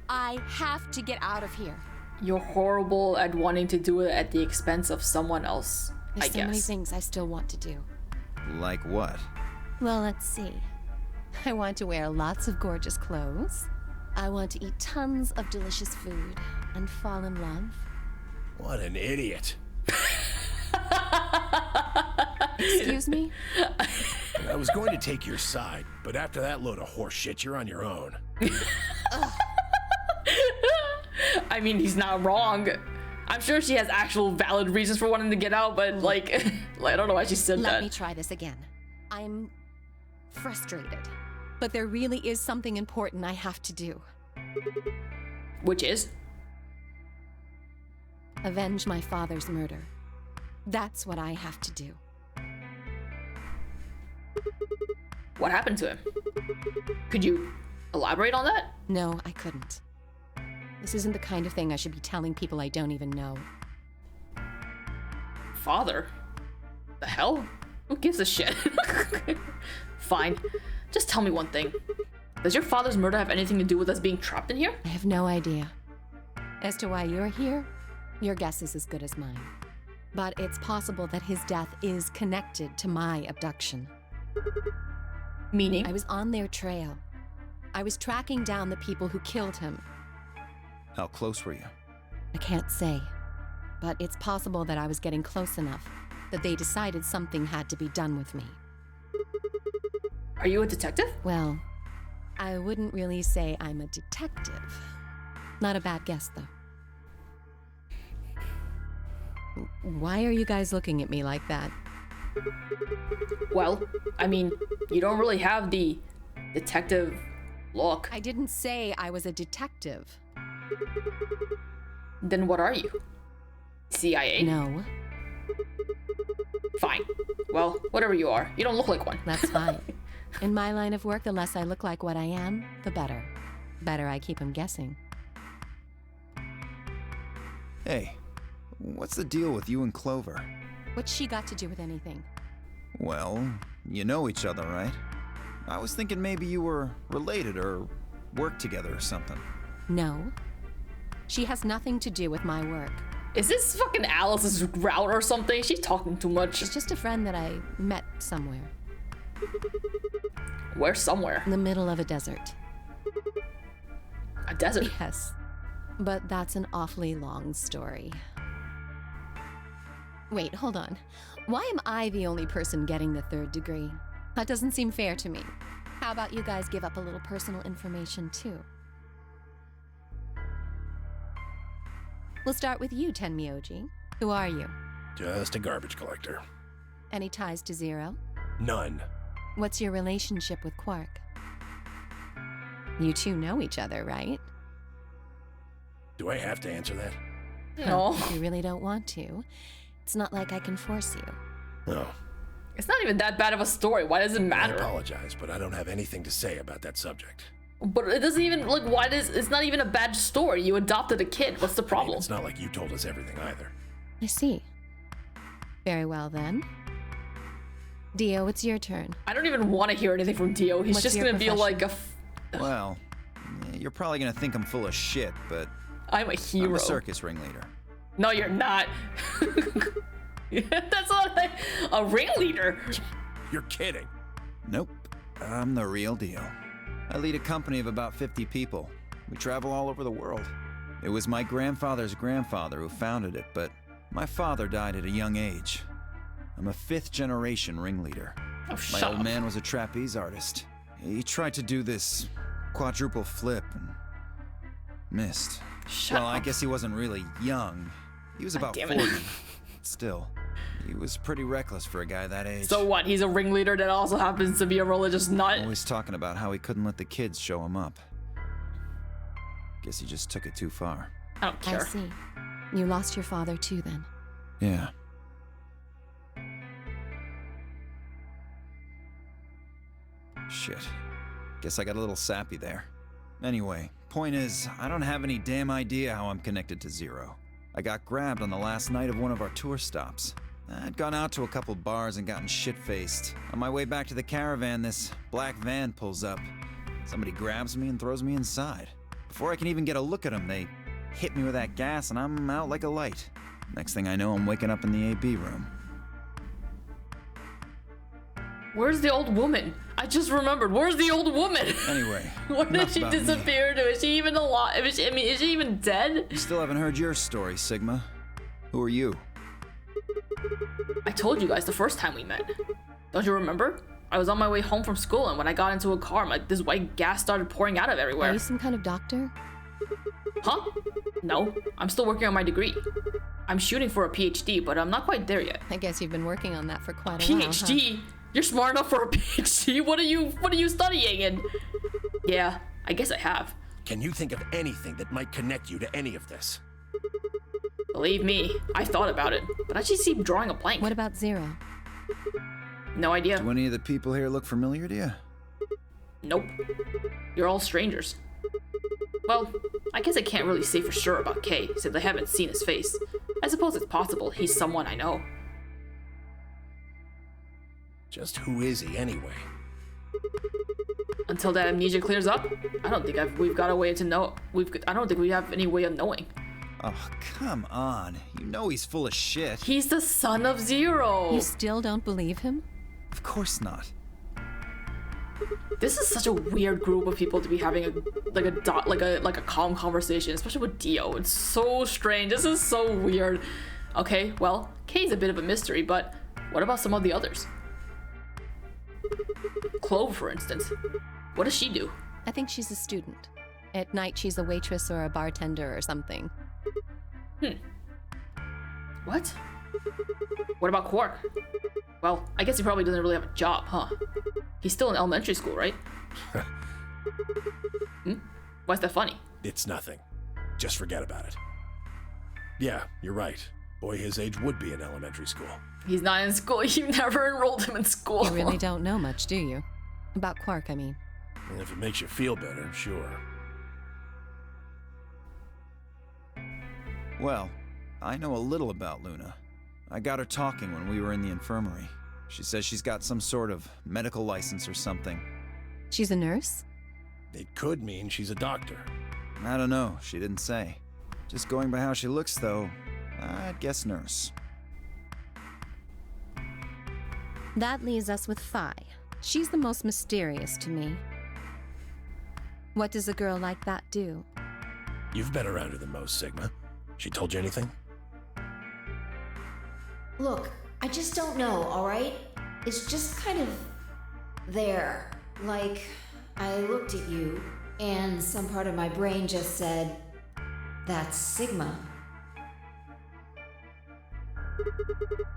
I have to get out of here. You're horrible at wanting to do it at the expense of someone else, There's I so many guess. things I still want to do. Like what? Well, let's see. I want to wear lots of gorgeous clothes. I want to eat tons of delicious food and fall in love. What an idiot. Excuse me? I was going to take your side, but after that load of horse shit, you're on your own. I mean, he's not wrong. I'm sure she has actual valid reasons for wanting to get out, but like I don't know why she said that. Let me try this again. I'm frustrated, but there really is something important I have to do. Which is? Avenge my father's murder. That's what I have to do. What happened to him? Could you elaborate on that? No, I couldn't. This isn't the kind of thing I should be telling people I don't even know. Father? The hell? Who gives a shit? Fine. Just tell me one thing. Does your father's murder have anything to do with us being trapped in here? I have no idea. As to why you're here, your guess is as good as mine. But it's possible that his death is connected to my abduction. Meaning? I was on their trail. I was tracking down the people who killed him. How close were you? I can't say. But it's possible that I was getting close enough that they decided something had to be done with me. Are you a detective? Well, I wouldn't really say I'm a detective. Not a bad guess, though. Why are you guys looking at me like that? Well, I mean, you don't really have the detective look. I didn't say I was a detective. Then what are you? CIA? No. Fine. Well, whatever you are, you don't look like one. That's fine. In my line of work, the less I look like what I am, the better. Better I keep them guessing. Hey, what's the deal with you and Clover? What's she got to do with anything? Well, you know each other, right? I was thinking maybe you were related or worked together or something. No. She has nothing to do with my work. Is this fucking Alice's route or something? She's talking too much. She's just a friend that I met somewhere. Where somewhere? In the middle of a desert. A desert? Yes. But that's an awfully long story. Wait, hold on. Why am I the only person getting the 3rd degree? That doesn't seem fair to me. How about you guys give up a little personal information too? We'll start with you, Tenmyoji. Who are you? Just a garbage collector. Any ties to Zero? None. What's your relationship with Quark? You two know each other, right? Do I have to answer that? No. If you really don't want to, it's not like I can force you. No. It's not even that bad of a story. Why does it matter? I apologize, but I don't have anything to say about that subject. But it doesn't even, like, why does, it's not even a bad story. You adopted a kid. What's the problem? I mean, it's not like you told us everything either. I see. Very well then. Dio, it's your turn. I don't even want to hear anything from Dio. He's What's just your gonna be like a. Well, you're probably gonna think I'm full of shit, but I'm a hero. I'm a circus ringleader. No, you're not. That's not a ringleader. You're kidding. Nope. I'm the real deal. I lead a company of about 50 people. We travel all over the world. It was my grandfather's grandfather who founded it, but my father died at a young age. I'm a 5th generation ringleader. Oh, my old man was a trapeze artist. He tried to do this quadruple flip and missed. Well, I guess he wasn't really young. He was about 40. Still, he was pretty reckless for a guy that age. So what? He's a ringleader that also happens to be a religious nut? Always talking about how he couldn't let the kids show him up. Guess he just took it too far. I don't care. I see. You lost your father too then. Yeah. Shit. Guess I got a little sappy there. Anyway, point is, I don't have any damn idea how I'm connected to Zero. I got grabbed on the last night of one of our tour stops. I'd gone out to a couple bars and gotten shit-faced. On my way back to the caravan, this black van pulls up. Somebody grabs me and throws me inside. Before I can even get a look at them, they hit me with that gas and I'm out like a light. Next thing I know, I'm waking up in the AB room. Where's the old woman? I just remembered. Where's the old woman? Anyway, Where did enough she about me. disappear to? Is she even alive? Is she even dead? Still haven't heard your story, Sigma. Who are you? I told you guys the first time we met. Don't you remember? I was on my way home from school, and when I got into a car, this white gas started pouring out of everywhere. Are you some kind of doctor? Huh? No, I'm still working on my degree. I'm shooting for a PhD, but I'm not quite there yet. I guess you've been working on that for quite a while, huh? PhD? You're smart enough for a PhD? What are you studying? And yeah, I guess I have. Can you think of anything that might connect you to any of this? Believe me, I thought about it, but I just keep drawing a blank. What about Zero? No idea. Do any of the people here look familiar to you? Nope. You're all strangers. Well, I guess I can't really say for sure about Kay, since I haven't seen his face. I suppose it's possible he's someone I know. Just who is he anyway? Until that amnesia clears up, I don't think we've got a way to know. I don't think we have any way of knowing. Oh, come on. You know he's full of shit. He's the son of Zero. You still don't believe him? Of course not. This is such a weird group of people to be having a calm conversation, especially with Dio. It's so strange. This is so weird. Okay, well, Kay's a bit of a mystery, but what about some of the others? Clove, for instance. What does she do? I think she's a student. At night, she's a waitress or a bartender or something. What? What about Quark? Well, I guess he probably doesn't really have a job, huh? He's still in elementary school, right? Why's that funny? It's nothing. Just forget about it. Yeah, you're right. Boy his age would be in elementary school. He's not in school. You never enrolled him in school. You really don't know much, do you? About Quark, I mean. And if it makes you feel better, sure. Well, I know a little about Luna. I got her talking when we were in the infirmary. She says she's got some sort of medical license or something. She's a nurse? It could mean she's a doctor. I don't know, she didn't say. Just going by how she looks, though, I'd guess nurse. That leaves us with Phi. She's the most mysterious to me. What does a girl like that do? You've been around her the most, Sigma. She told you anything? Look, I just don't know, alright? It's just kind of there. Like, I looked at you, and some part of my brain just said, that's Sigma.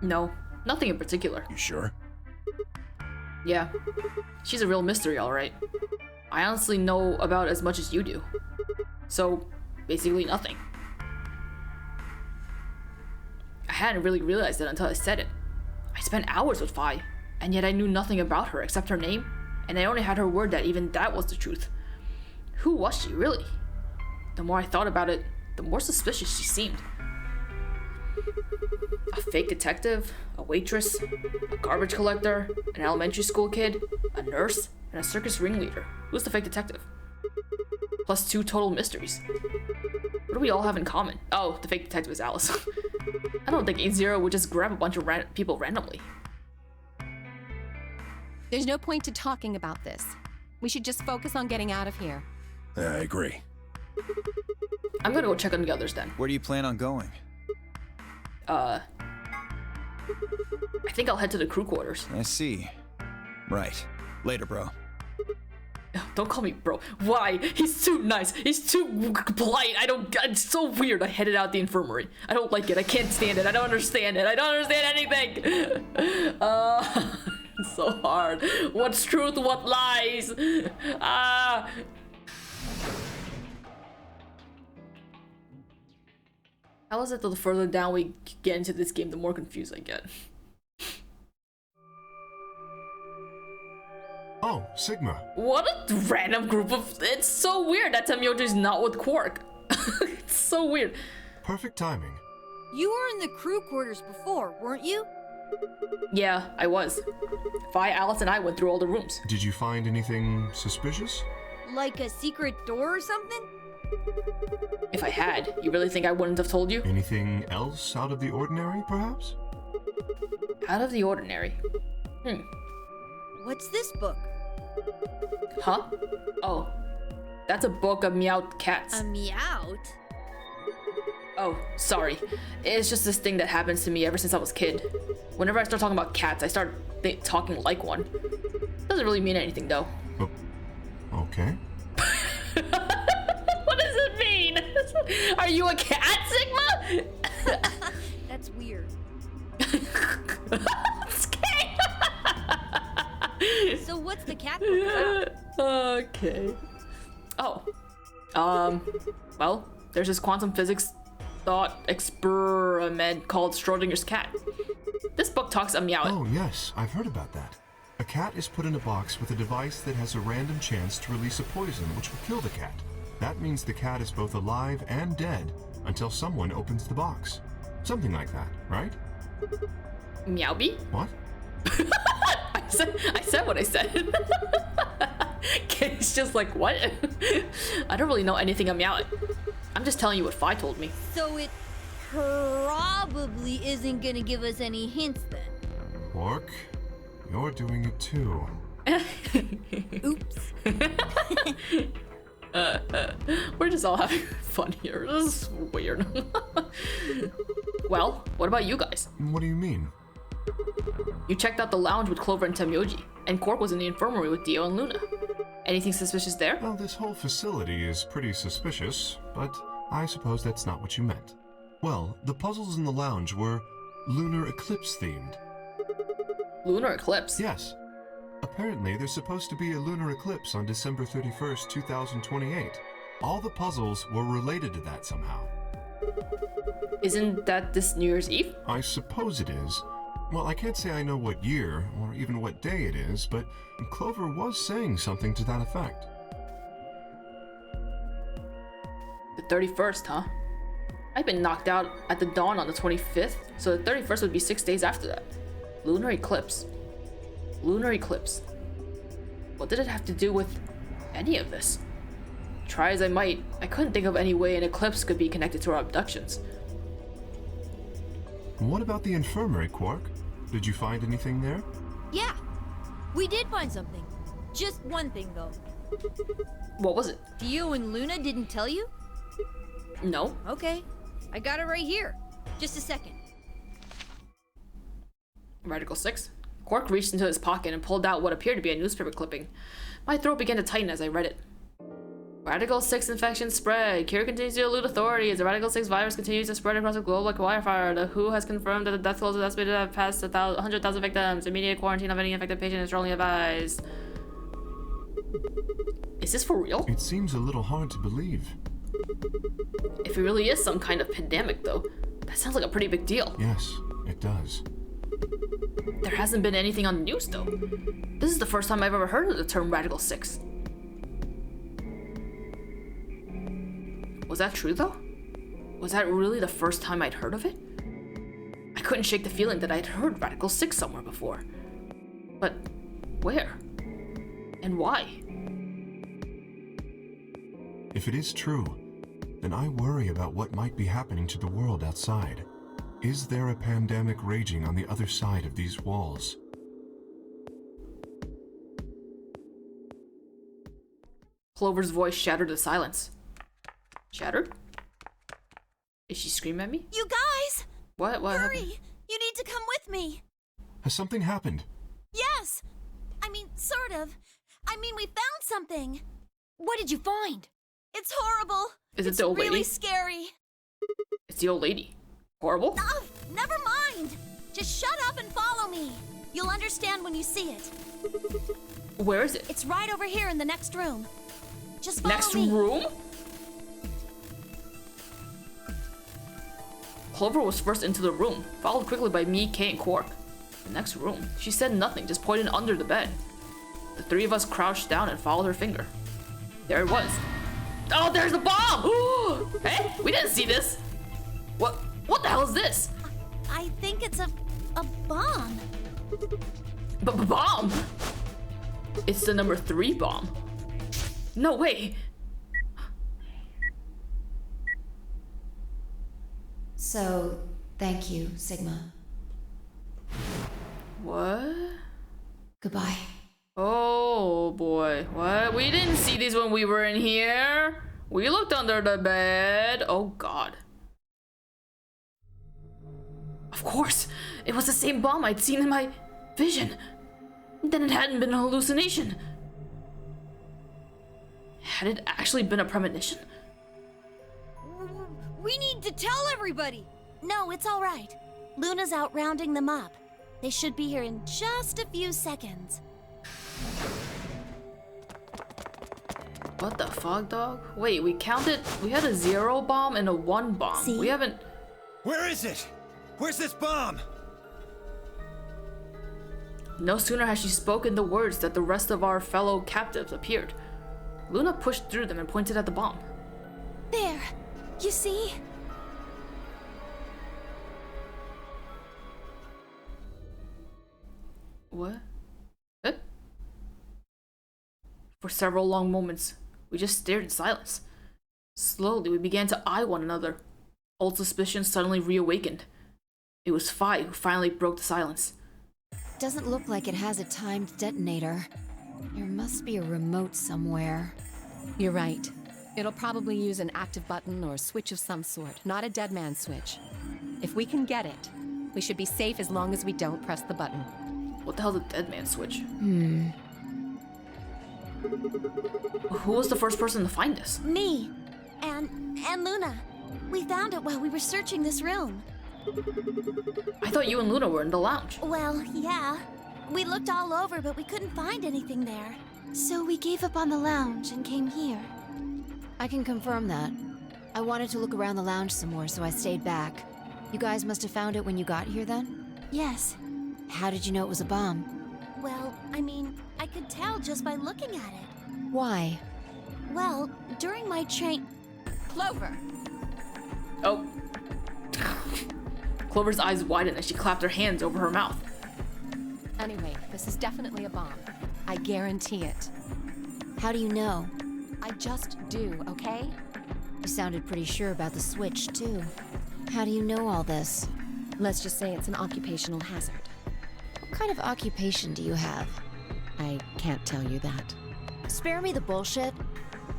No, nothing in particular. You sure? Yeah, she's a real mystery, alright. I honestly know about as much as you do. So, basically nothing. I hadn't really realized it until I said it. I spent hours with Phi, and yet I knew nothing about her except her name, and I only had her word that even that was the truth. Who was she, really? The more I thought about it, the more suspicious she seemed. A fake detective, a waitress, a garbage collector, an elementary school kid, a nurse, and a circus ringleader. Who's the fake detective? Plus 2 total mysteries. What do we all have in common? Oh, the fake detective is Alice. I don't think A0 would just grab a bunch of people randomly. There's no point to talking about this. We should just focus on getting out of here. I agree. I'm gonna go check on the others then. Where do you plan on going? I think I'll head to the crew quarters. I see. Right. Later, bro. Don't call me bro. Why? He's too nice. He's too polite. It's so weird. I headed out the infirmary. I don't like it. I can't stand it. I don't understand it. I don't understand anything. It's so hard. What's truth? What lies? How is it that the further down we get into this game, the more confused I get? Oh, Sigma. What a random group of... It's so weird that Temyoji's not with Quark. It's so weird. Perfect timing. You were in the crew quarters before, weren't you? Yeah, I was. Phi, Alice, and I went through all the rooms. Did you find anything suspicious? Like a secret door or something? If I had, you really think I wouldn't have told you? Anything else out of the ordinary, perhaps? Out of the ordinary. What's this book? Huh? Oh. That's a book of meowed cats. A meowed? Oh, sorry. It's just this thing that happens to me ever since I was a kid. Whenever I start talking about cats, I start talking like one. Doesn't really mean anything though. Oh, okay. What does it mean? Are you a cat, Sigma? That's weird. So what's the cat book about? Okay. Oh. Well, there's this quantum physics thought experiment called Schrödinger's cat. This book talks a meow. Oh, yes, I've heard about that. A cat is put in a box with a device that has a random chance to release a poison which will kill the cat. That means the cat is both alive and dead until someone opens the box. Something like that, right? Meowby? What? I said what I said. It's just like, what? I don't really know anything about Meow. I'm just telling you what Fi told me. So it probably isn't gonna give us any hints then. Quark, you're doing it too. Oops. We're just all having fun here. This is weird. Well, what about you guys? What do you mean? You checked out the lounge with Clover and Temyoji, and Quark was in the infirmary with Dio and Luna. Anything suspicious there? Well, this whole facility is pretty suspicious, but I suppose that's not what you meant. Well, the puzzles in the lounge were lunar eclipse themed. Lunar eclipse? Yes. Apparently, there's supposed to be a lunar eclipse on December 31st, 2028. All the puzzles were related to that somehow. Isn't that this New Year's Eve? I suppose it is. Well, I can't say I know what year or even what day it is, but Clover was saying something to that effect. The 31st, huh? I've been knocked out at the dawn on the 25th, so the 31st would be 6 days after that. Lunar eclipse. Lunar eclipse. What did it have to do with any of this? Try as I might, I couldn't think of any way an eclipse could be connected to our abductions. What about the infirmary, Quark? Did you find anything there? Yeah, we did find something. Just one thing though. What was it? Dio and Luna didn't tell you? No. Okay, I got it right here. Just a second. Radical 6? Quark reached into his pocket and pulled out what appeared to be a newspaper clipping. My throat began to tighten as I read it. Radical 6 infection spread. Cure continues to elude authorities. The Radical 6 virus continues to spread across the globe like wildfire. The WHO has confirmed that the death toll is estimated to have passed 100,000 victims. Immediate quarantine of any infected patient is strongly advised. Is this for real? It seems a little hard to believe. If it really is some kind of pandemic, though, that sounds like a pretty big deal. Yes, it does. There hasn't been anything on the news, though. This is the first time I've ever heard of the term Radical 6. Was that true, though? Was that really the first time I'd heard of it? I couldn't shake the feeling that I'd heard Radical 6 somewhere before. But where? And why? If it is true, then I worry about what might be happening to the world outside. Is there a pandemic raging on the other side of these walls? Clover's voice shattered the silence. Shattered? Is she screaming at me? You guys! What Hurry! happened? You need to come with me! Has something happened? Yes! I mean, sort of. I mean, we found something. What did you find? It's horrible. Is it it's the old really lady? Scary. It's the old lady. Horrible? Oh, never mind. Just shut up and follow me. You'll understand when you see it. Where is it? It's right over here in the next room. Just follow Next me. room? Clover was first into the room, followed quickly by me, Kay, and Quark. The next room. She said nothing, just pointed under the bed. The three of us crouched down and followed her finger. There it was. Oh, there's the bomb! Hey, we didn't see this. What the hell is this? I think it's a bomb. Bomb? It's the number 3 bomb. No way. So, thank you, Sigma. What? Goodbye. Oh boy, what? We didn't see these when we were in here. We looked under the bed. Oh god. Of course, it was the same bomb I'd seen in my vision. Then it hadn't been a hallucination. Had it actually been a premonition? We need to tell everybody. No, it's all right. Luna's out rounding them up. They should be here in just a few seconds. What the fuck, dog? Wait, we counted. We had a 0 bomb and a 1 bomb. See? We haven't. Where is it? Where's this bomb? No sooner had she spoken the words that the rest of our fellow captives appeared. Luna pushed through them and pointed at the bomb. There. You see? What? Huh? For several long moments, we just stared in silence. Slowly, we began to eye one another. Old suspicion suddenly reawakened. It was Phi who finally broke the silence. Doesn't look like it has a timed detonator. There must be a remote somewhere. You're right. It'll probably use an active button or switch of some sort, not a dead man switch. If we can get it, we should be safe as long as we don't press the button. What the hell's a dead man switch? Who was the first person to find this? Me. And Luna. We found it while we were searching this room. I thought you and Luna were in the lounge. Well, yeah. We looked all over, but we couldn't find anything there. So we gave up on the lounge and came here. I can confirm that. I wanted to look around the lounge some more, so I stayed back. You guys must have found it when you got here then? Yes. How did you know it was a bomb? Well, I mean, I could tell just by looking at it. Why? Well, during my train... Clover! Oh. Clover's eyes widened as she clapped her hands over her mouth. Anyway, this is definitely a bomb. I guarantee it. How do you know? I just do, okay? You sounded pretty sure about the switch, too. How do you know all this? Let's just say it's an occupational hazard. What kind of occupation do you have? I can't tell you that. Spare me the bullshit.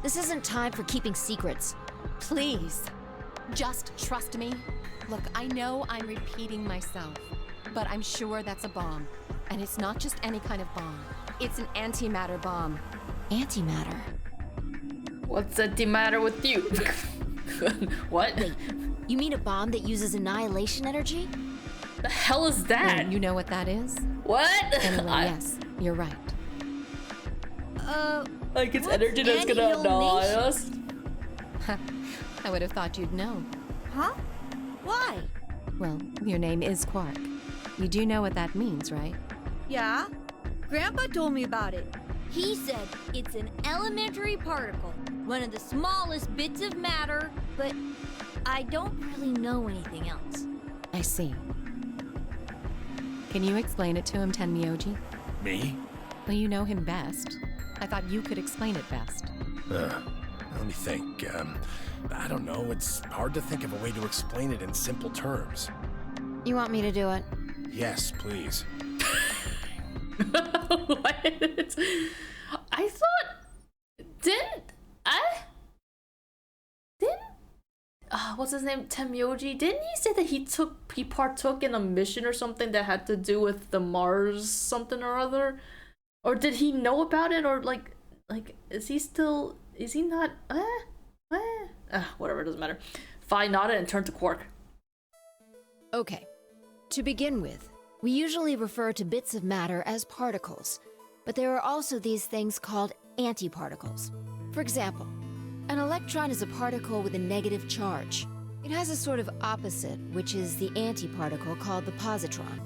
This isn't time for keeping secrets. Please, just trust me. Look, I know I'm repeating myself, but I'm sure that's a bomb. And it's not just any kind of bomb. It's an antimatter bomb. Antimatter? What's the matter with you? What? Wait, you mean a bomb that uses annihilation energy? The hell is that? You know what that is? What? Anyway, yes, you're right. Like it's energy that's gonna annoy us? I would have thought you'd know. Huh? Why? Well, your name is Quark. You do know what that means, right? Yeah. Grandpa told me about it. He said it's an elementary particle, one of the smallest bits of matter, but I don't really know anything else. I see. Can you explain it to him, Tenmyoji? Me? Well, you know him best. I thought you could explain it best. Let me think. I don't know. It's hard to think of a way to explain it in simple terms. You want me to do it? Yes, please. What? I thought... what's his name? Tenmyoji? Didn't he say that he partook in a mission or something that had to do with the Mars something or other? Or did he know about it? Or like is he not whatever, it doesn't matter. Phi nodded and turned to Quark. Okay. To begin with, we usually refer to bits of matter as particles, but there are also these things called antiparticles. For example, an electron is a particle with a negative charge. It has a sort of opposite, which is the antiparticle called the positron.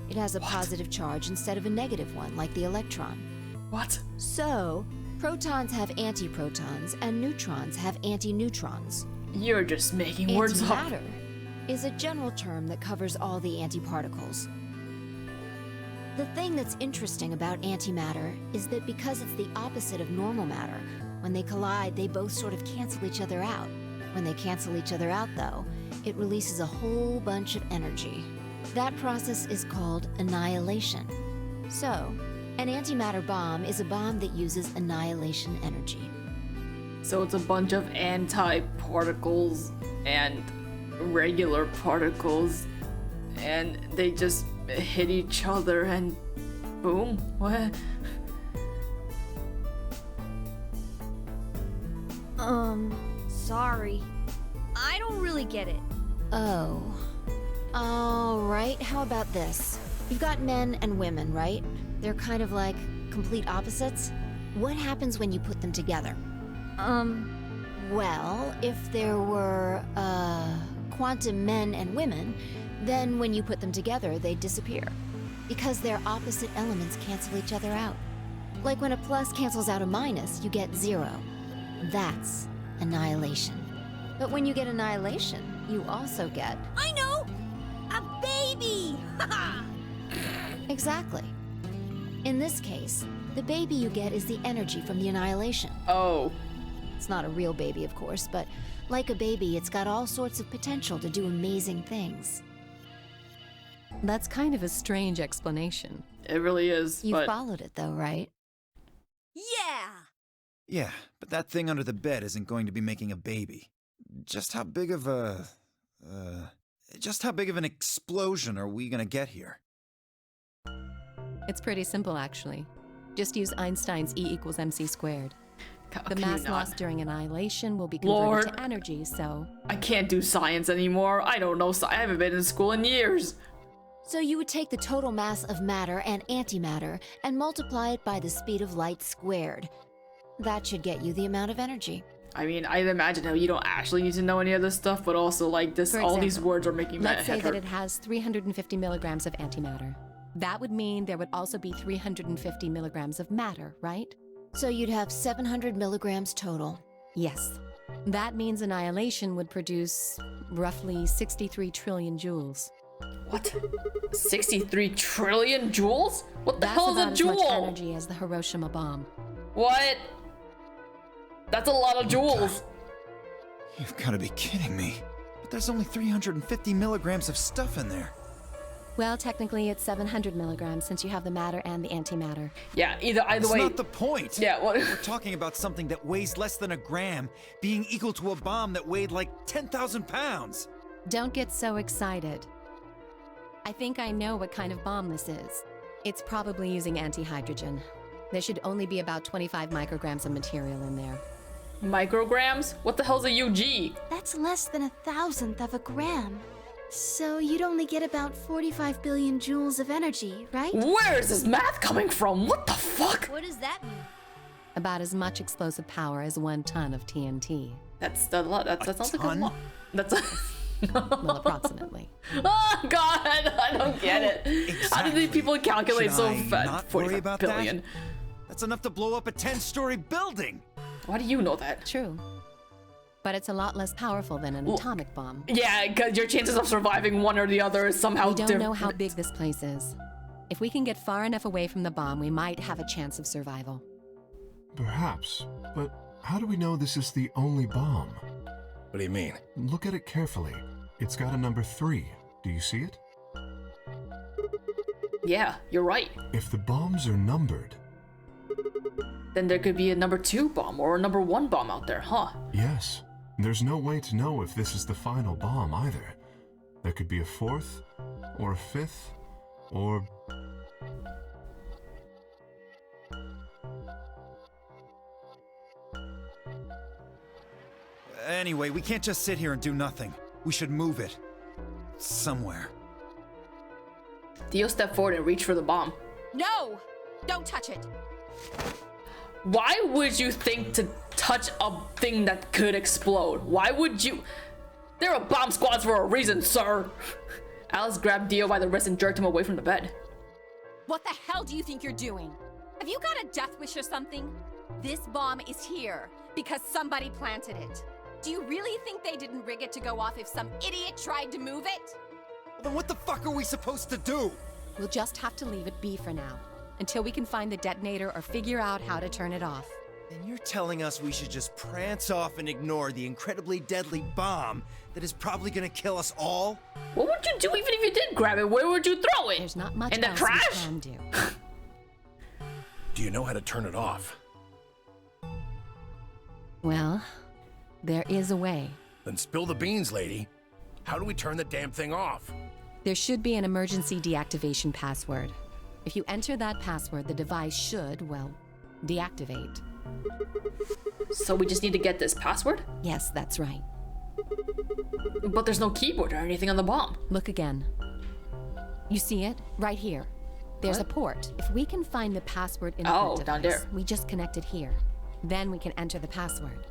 It has a positive charge instead of a negative one, like the electron. What? So, protons have antiprotons, and neutrons have antineutrons. You're just making words up. Antimatter is a general term that covers all the antiparticles. The thing that's interesting about antimatter is that because it's the opposite of normal matter, when they collide, they both sort of cancel each other out. When they cancel each other out, though, it releases a whole bunch of energy. That process is called annihilation. So, An antimatter bomb is a bomb that uses annihilation energy. So it's a bunch of anti-particles and regular particles, and they just hit each other and boom. What? Sorry. I don't really get it. Oh. Alright, how about this? You've got men and women, right? They're kind of like complete opposites. What happens when you put them together? Well, if there were, quantum men and women, then when you put them together, they'd disappear. Because their opposite elements cancel each other out. Like when a plus cancels out a minus, you get 0. That's annihilation. But when you get annihilation, you also get... I know! A baby! Haha! Exactly. In this case, the baby you get is the energy from the annihilation. Oh. It's not a real baby, of course, but like a baby, it's got all sorts of potential to do amazing things. That's kind of a strange explanation. It really is. You but... followed it though, right? Yeah! Yeah, but that thing under the bed isn't going to be making a baby. Just how big of an explosion are we gonna get here? It's pretty simple, actually. Just use Einstein's E = mc squared. The Can mass you not? loss during annihilation will be converted Lord. to energy, so... I can't do science anymore. I don't know. I haven't been in school in years. So you would take the total mass of matter and antimatter and multiply it by the speed of light squared. That should get you the amount of energy. I mean, I'd imagine how you don't actually need to know any of this stuff, but also like this, For all these example, words are making my Let's say head that hurt. it has 350 milligrams of antimatter. That would mean there would also be 350 milligrams of matter, right? So you'd have 700 milligrams total. Yes. That means annihilation would produce roughly 63 trillion joules. What? 63 trillion joules? What the That's hell is about a as joule? much energy as the Hiroshima bomb. What? That's a lot of joules. You've got to be kidding me. But there's only 350 milligrams of stuff in there. Well, technically it's 700 milligrams since you have the matter and the antimatter. Yeah, either That's way. not the point. Yeah, what? We're talking about something that weighs less than a gram being equal to a bomb that weighed like 10,000 pounds. Don't get so excited. I think I know what kind of bomb this is. It's probably using antihydrogen. There should only be about 25 micrograms of material in there. Micrograms? What the hell's a UG? That's less than 1,000th of a gram. So you'd only get about 45 billion joules of energy, right? Where is this math coming from? What the fuck? What does that mean? About as much explosive power as 1 ton of TNT. That's a lot. That sounds like a ton? lot. That's a... Well, approximately. Oh god, I don't get it. How did these people calculate Should so I fast? not worry 45 about billion. that? That's enough to blow up a 10-story building. Why do you know that? True. But it's a lot less powerful than an atomic bomb. Yeah, because your chances of surviving one or the other is somehow We don't different. know how big this place is. If we can get far enough away from the bomb, we might have a chance of survival. Perhaps, but how do we know this is the only bomb? What do you mean? Look at it carefully. It's got a number 3. Do you see it? Yeah, you're right. If the bombs are numbered, Then there could be a number 2 bomb or a number 1 bomb out there, huh? yes. There's no way to know if this is the final bomb either. There could be a 4th, or a 5th, or... Anyway, we can't just sit here and do nothing. We should move it. Somewhere. Theo stepped forward and reached for the bomb. No! Don't touch it! Why would you think to touch a thing that could explode? Why would you? There are bomb squads for a reason, sir. Alice grabbed Dio by the wrist and jerked him away from the bed. What the hell do you think you're doing? Have you got a death wish or something? This bomb is here because somebody planted it. Do you really think they didn't rig it to go off if some idiot tried to move it? Well, then what the fuck are we supposed to do? We'll just have to leave it be for now, until we can find the detonator or figure out how to turn it off. And you're telling us we should just prance off and ignore the incredibly deadly bomb that is probably gonna kill us all? What would you do even if you did grab it? Where would you throw it? There's not much in the else trash? we can do. Do you know how to turn it off? Well, there is a way. Then spill the beans, lady. How do we turn the damn thing off? There should be an emergency deactivation password. If you enter that password, the device should, well, deactivate. So we just need to get this password? Yes, that's right. But there's no keyboard or anything on the bomb. Look again. You see it? Right here. There's a port. If we can find the password input device, down there. we just connect it here. Then we can enter the password.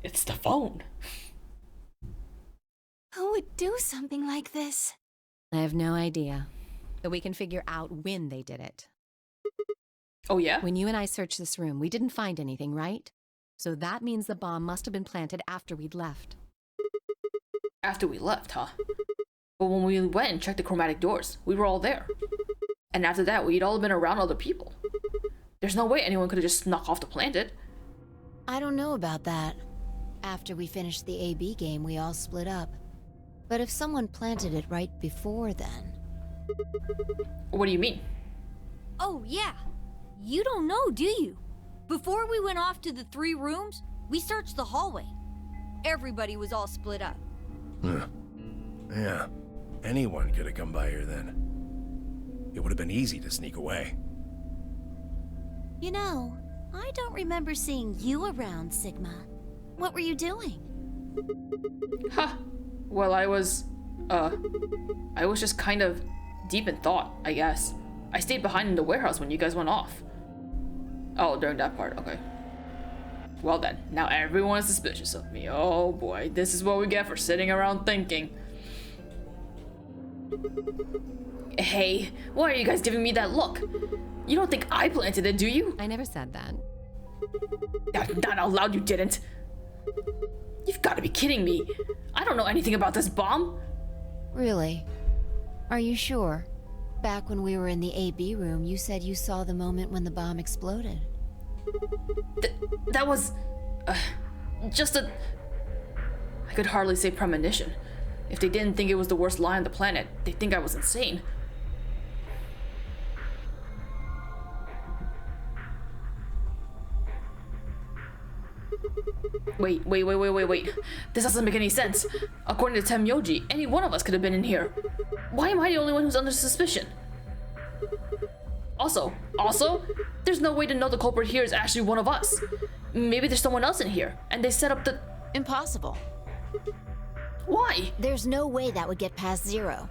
It's the phone. Who would do something like this? I have no idea. But we can figure out when they did it. Oh, yeah? When you and I searched this room, we didn't find anything, right? So that means the bomb must have been planted after we'd left. After we left, huh? But when we went and checked the chromatic doors, we were all there. And after that, we'd all been around other people. There's no way anyone could have just snuck off to plant it. I don't know about that. After we finished the AB game, we all split up. But if someone planted it right before then... What do you mean? Oh, yeah. You don't know, do you? Before we went off to the 3 rooms, we searched the hallway. Everybody was all split up. Yeah. Anyone could have come by here then. It would have been easy to sneak away. You know, I don't remember seeing you around, Sigma. What were you doing? Huh. Well, I was just kind of deep in thought, I guess. I stayed behind in the warehouse when you guys went off. Oh, during that part, okay. Well then, now everyone is suspicious of me. Oh boy, this is what we get for sitting around thinking. Hey, why are you guys giving me that look? You don't think I planted it, do you? I never said that. Not out loud, you didn't. You've got to be kidding me. I don't know anything about this bomb. Really? Are you sure? Back when we were in the AB room, you said you saw the moment when the bomb exploded. That was... just a... I could hardly say premonition. If they didn't think it was the worst lie on the planet, they'd think I was insane. Wait. This doesn't make any sense. According to Tenmyoji, any one of us could have been in here. Why am I the only one who's under suspicion? Also, there's no way to know the culprit here is actually one of us. Maybe there's someone else in here, and they set up the... Impossible. Why? There's no way that would get past Zero.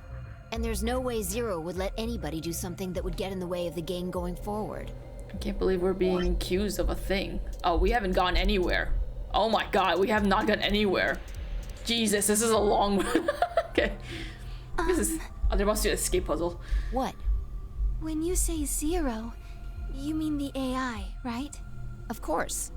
And there's no way Zero would let anybody do something that would get in the way of the game going forward. I can't believe we're being accused of a thing. Oh, we haven't gone anywhere. Oh my god, we have not gone anywhere. Jesus, this is a long one. Okay. This is... Oh, there must be an escape puzzle. What? When you say Zero, you mean the AI, right? Of course.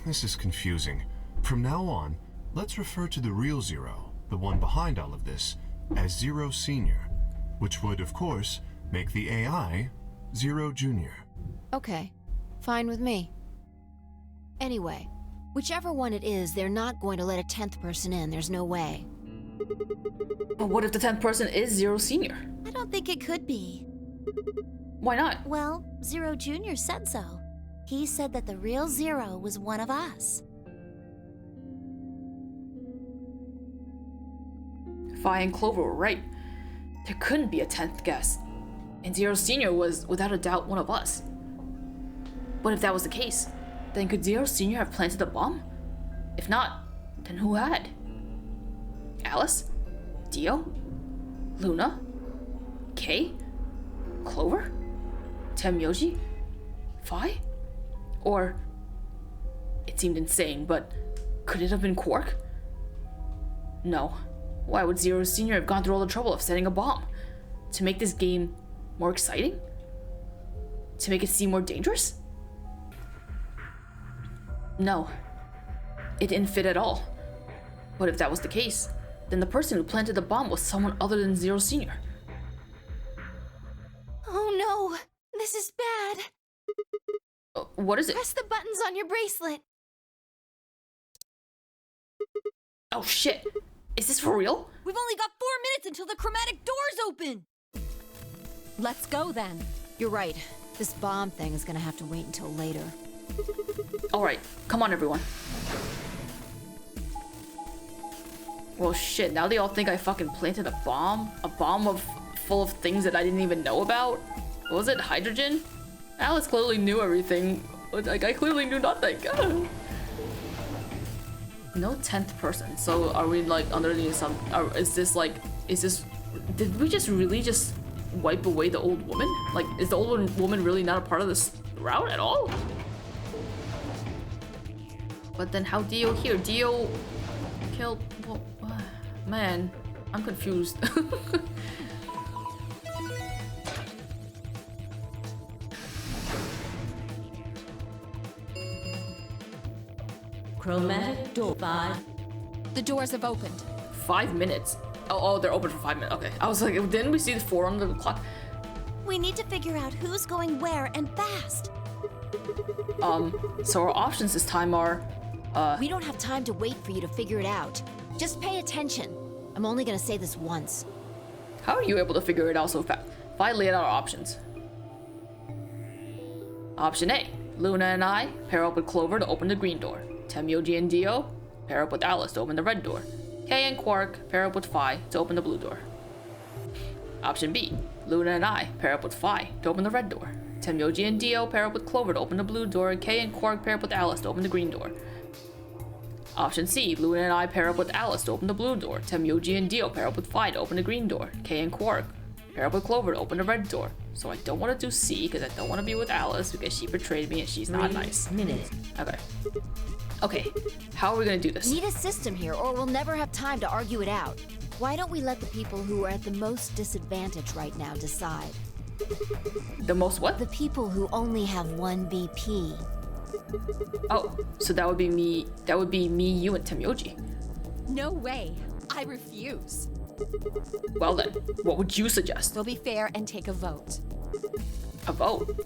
This is confusing. From now on, let's refer to the real Zero, the one behind all of this, as Zero Senior, which would, of course, make the AI Zero Junior. Okay. Fine with me. Anyway, whichever one it is, they're not going to let a 10th person in. There's no way. But what if the 10th person is Zero Senior? I don't think it could be. Why not? Well, Zero Jr. said so. He said that the real Zero was one of us. Fi and Clover were right. There couldn't be a 10th guest. And Zero Senior was, without a doubt, one of us. But if that was the case, then could Zero Senior have planted the bomb? If not, then who had? Alice? Dio? Luna? Kay? Clover? Tenmyoji? Fi? Or... It seemed insane, but could it have been Quark? No. Why would Zero Senior have gone through all the trouble of setting a bomb? To make this game more exciting? To make it seem more dangerous? No. It didn't fit at all. But if that was the case, then the person who planted the bomb was someone other than Zero Senior. Oh no! This is bad! What is it? Press the buttons on your bracelet! Oh shit! Is this for real? We've only got 4 minutes until the chromatic doors open! Let's go then. You're right. This bomb thing is gonna have to wait until later. Alright, come on everyone. Well shit, now they all think I fucking planted a bomb? A bomb full of things that I didn't even know about? What was it, hydrogen? Alice clearly knew everything. Like, I clearly knew nothing. No 10th person. So are we like under the assumption, is this, did we just really just wipe away the old woman? Like, is the old woman really not a part of this route at all? But then how Dio here? Dio killed, well, man, I'm confused. Chromatic door 5. The doors have opened. 5 minutes? Oh, they're open for 5 minutes. Okay. I was like, didn't we see the 4 on the clock? We need to figure out who's going where and fast. So our options this time are, We don't have time to wait for you to figure it out. Just pay attention. I'm only gonna say this once. how are you able to figure it out so fast? If I lay out our options. Option A, Luna and I pair up with Clover to open the green door. Temyoji and Dio pair up with Alice to open the red door. Kay and Quark pair up with Phi to open the blue door. Option B, Luna and I pair up with Phi to open the red door. Temyoji and Dio pair up with Clover to open the blue door. Kay and Quark pair up with Alice to open the green door. Option C, Luna and I pair up with Alice to open the blue door. Temyoji and Dio pair up with Phi to open the green door. Kay and Quark pair up with Clover to open the red door. So I don't want to do C because I don't want to be with Alice because she betrayed me and she's not nice. Minutes. Okay. Okay, how are we gonna do this? Need a system here, or we'll never have time to argue it out. Why don't we let the people who are at the most disadvantage right now decide? The most what? The people who only have one VP. Oh, so that would be me. That would be me, you, and Temyoji. No way. I refuse. Well then, what would you suggest? We'll be fair and take a vote. A vote?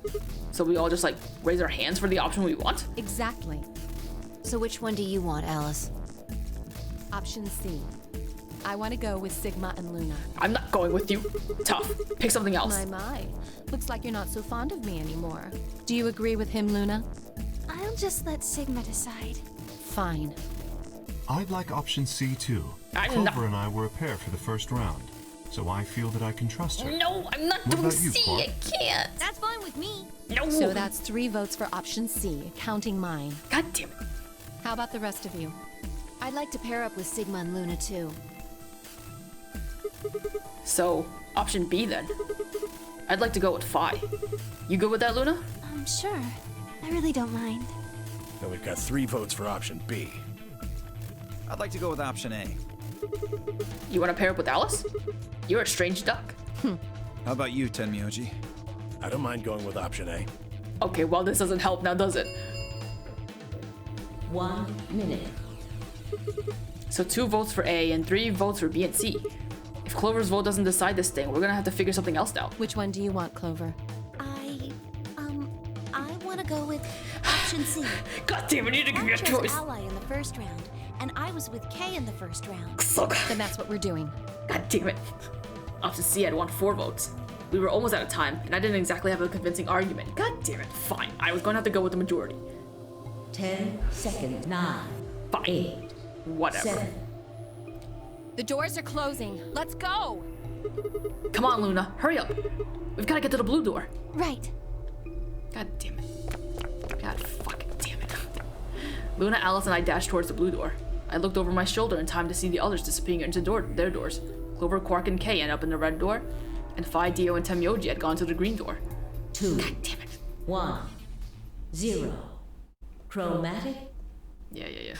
So we all just like raise our hands for the option we want? Exactly. So which one do you want, Alice? Option C. I want to go with Sigma and Luna. I'm not going with you. Tough. Pick something else. My. Looks like you're not so fond of me anymore. Do you agree with him, Luna? I'll just let Sigma decide. Fine. I'd like option C too. Clover and I were a pair for the first round, so I feel that I can trust her. No, I'm not What doing about you, C. Quark? I can't. That's fine with me. No. So that's 3 votes for option C, counting mine. God damn it. How about the rest of you? I'd like to pair up with Sigma and Luna too. So, option B then. I'd like to go with Phi. You good with that, Luna? Sure. I really don't mind. Then we've got 3 votes for option B. I'd like to go with option A. You want to pair up with Alice? You're a strange duck. How about you, Tenmyoji? I don't mind going with option A. Okay, well this doesn't help now, does it? 1 minute. So 2 votes for A and 3 votes for B and C. If Clover's vote doesn't decide this thing, we're gonna have to figure something else out. Which one do you want, Clover? I want to go with option C. God damn it, you need to give me a I chose choice. Ally in the first round, and I was with Kay in the first round. Suck. Then that's what we're doing. God damn it. Option C had won 4 votes. We were almost out of time, and I didn't exactly have a convincing argument. God damn it. Fine. I was gonna have to go with the majority. 10 seconds. 9. Fine. 8. Whatever. 7. The doors are closing. Let's go! Come on, Luna. Hurry up. We've gotta get to the blue door. Right. God damn it. God fucking damn it. Luna, Alice, and I dashed towards the blue door. I looked over my shoulder in time to see the others disappearing into their doors. Clover, Quark, and Kay ended up in the red door, and Phi, Dio, and Temyoji had gone to the green door. 2. God damn it. 1. 0. Chromatic. Yeah.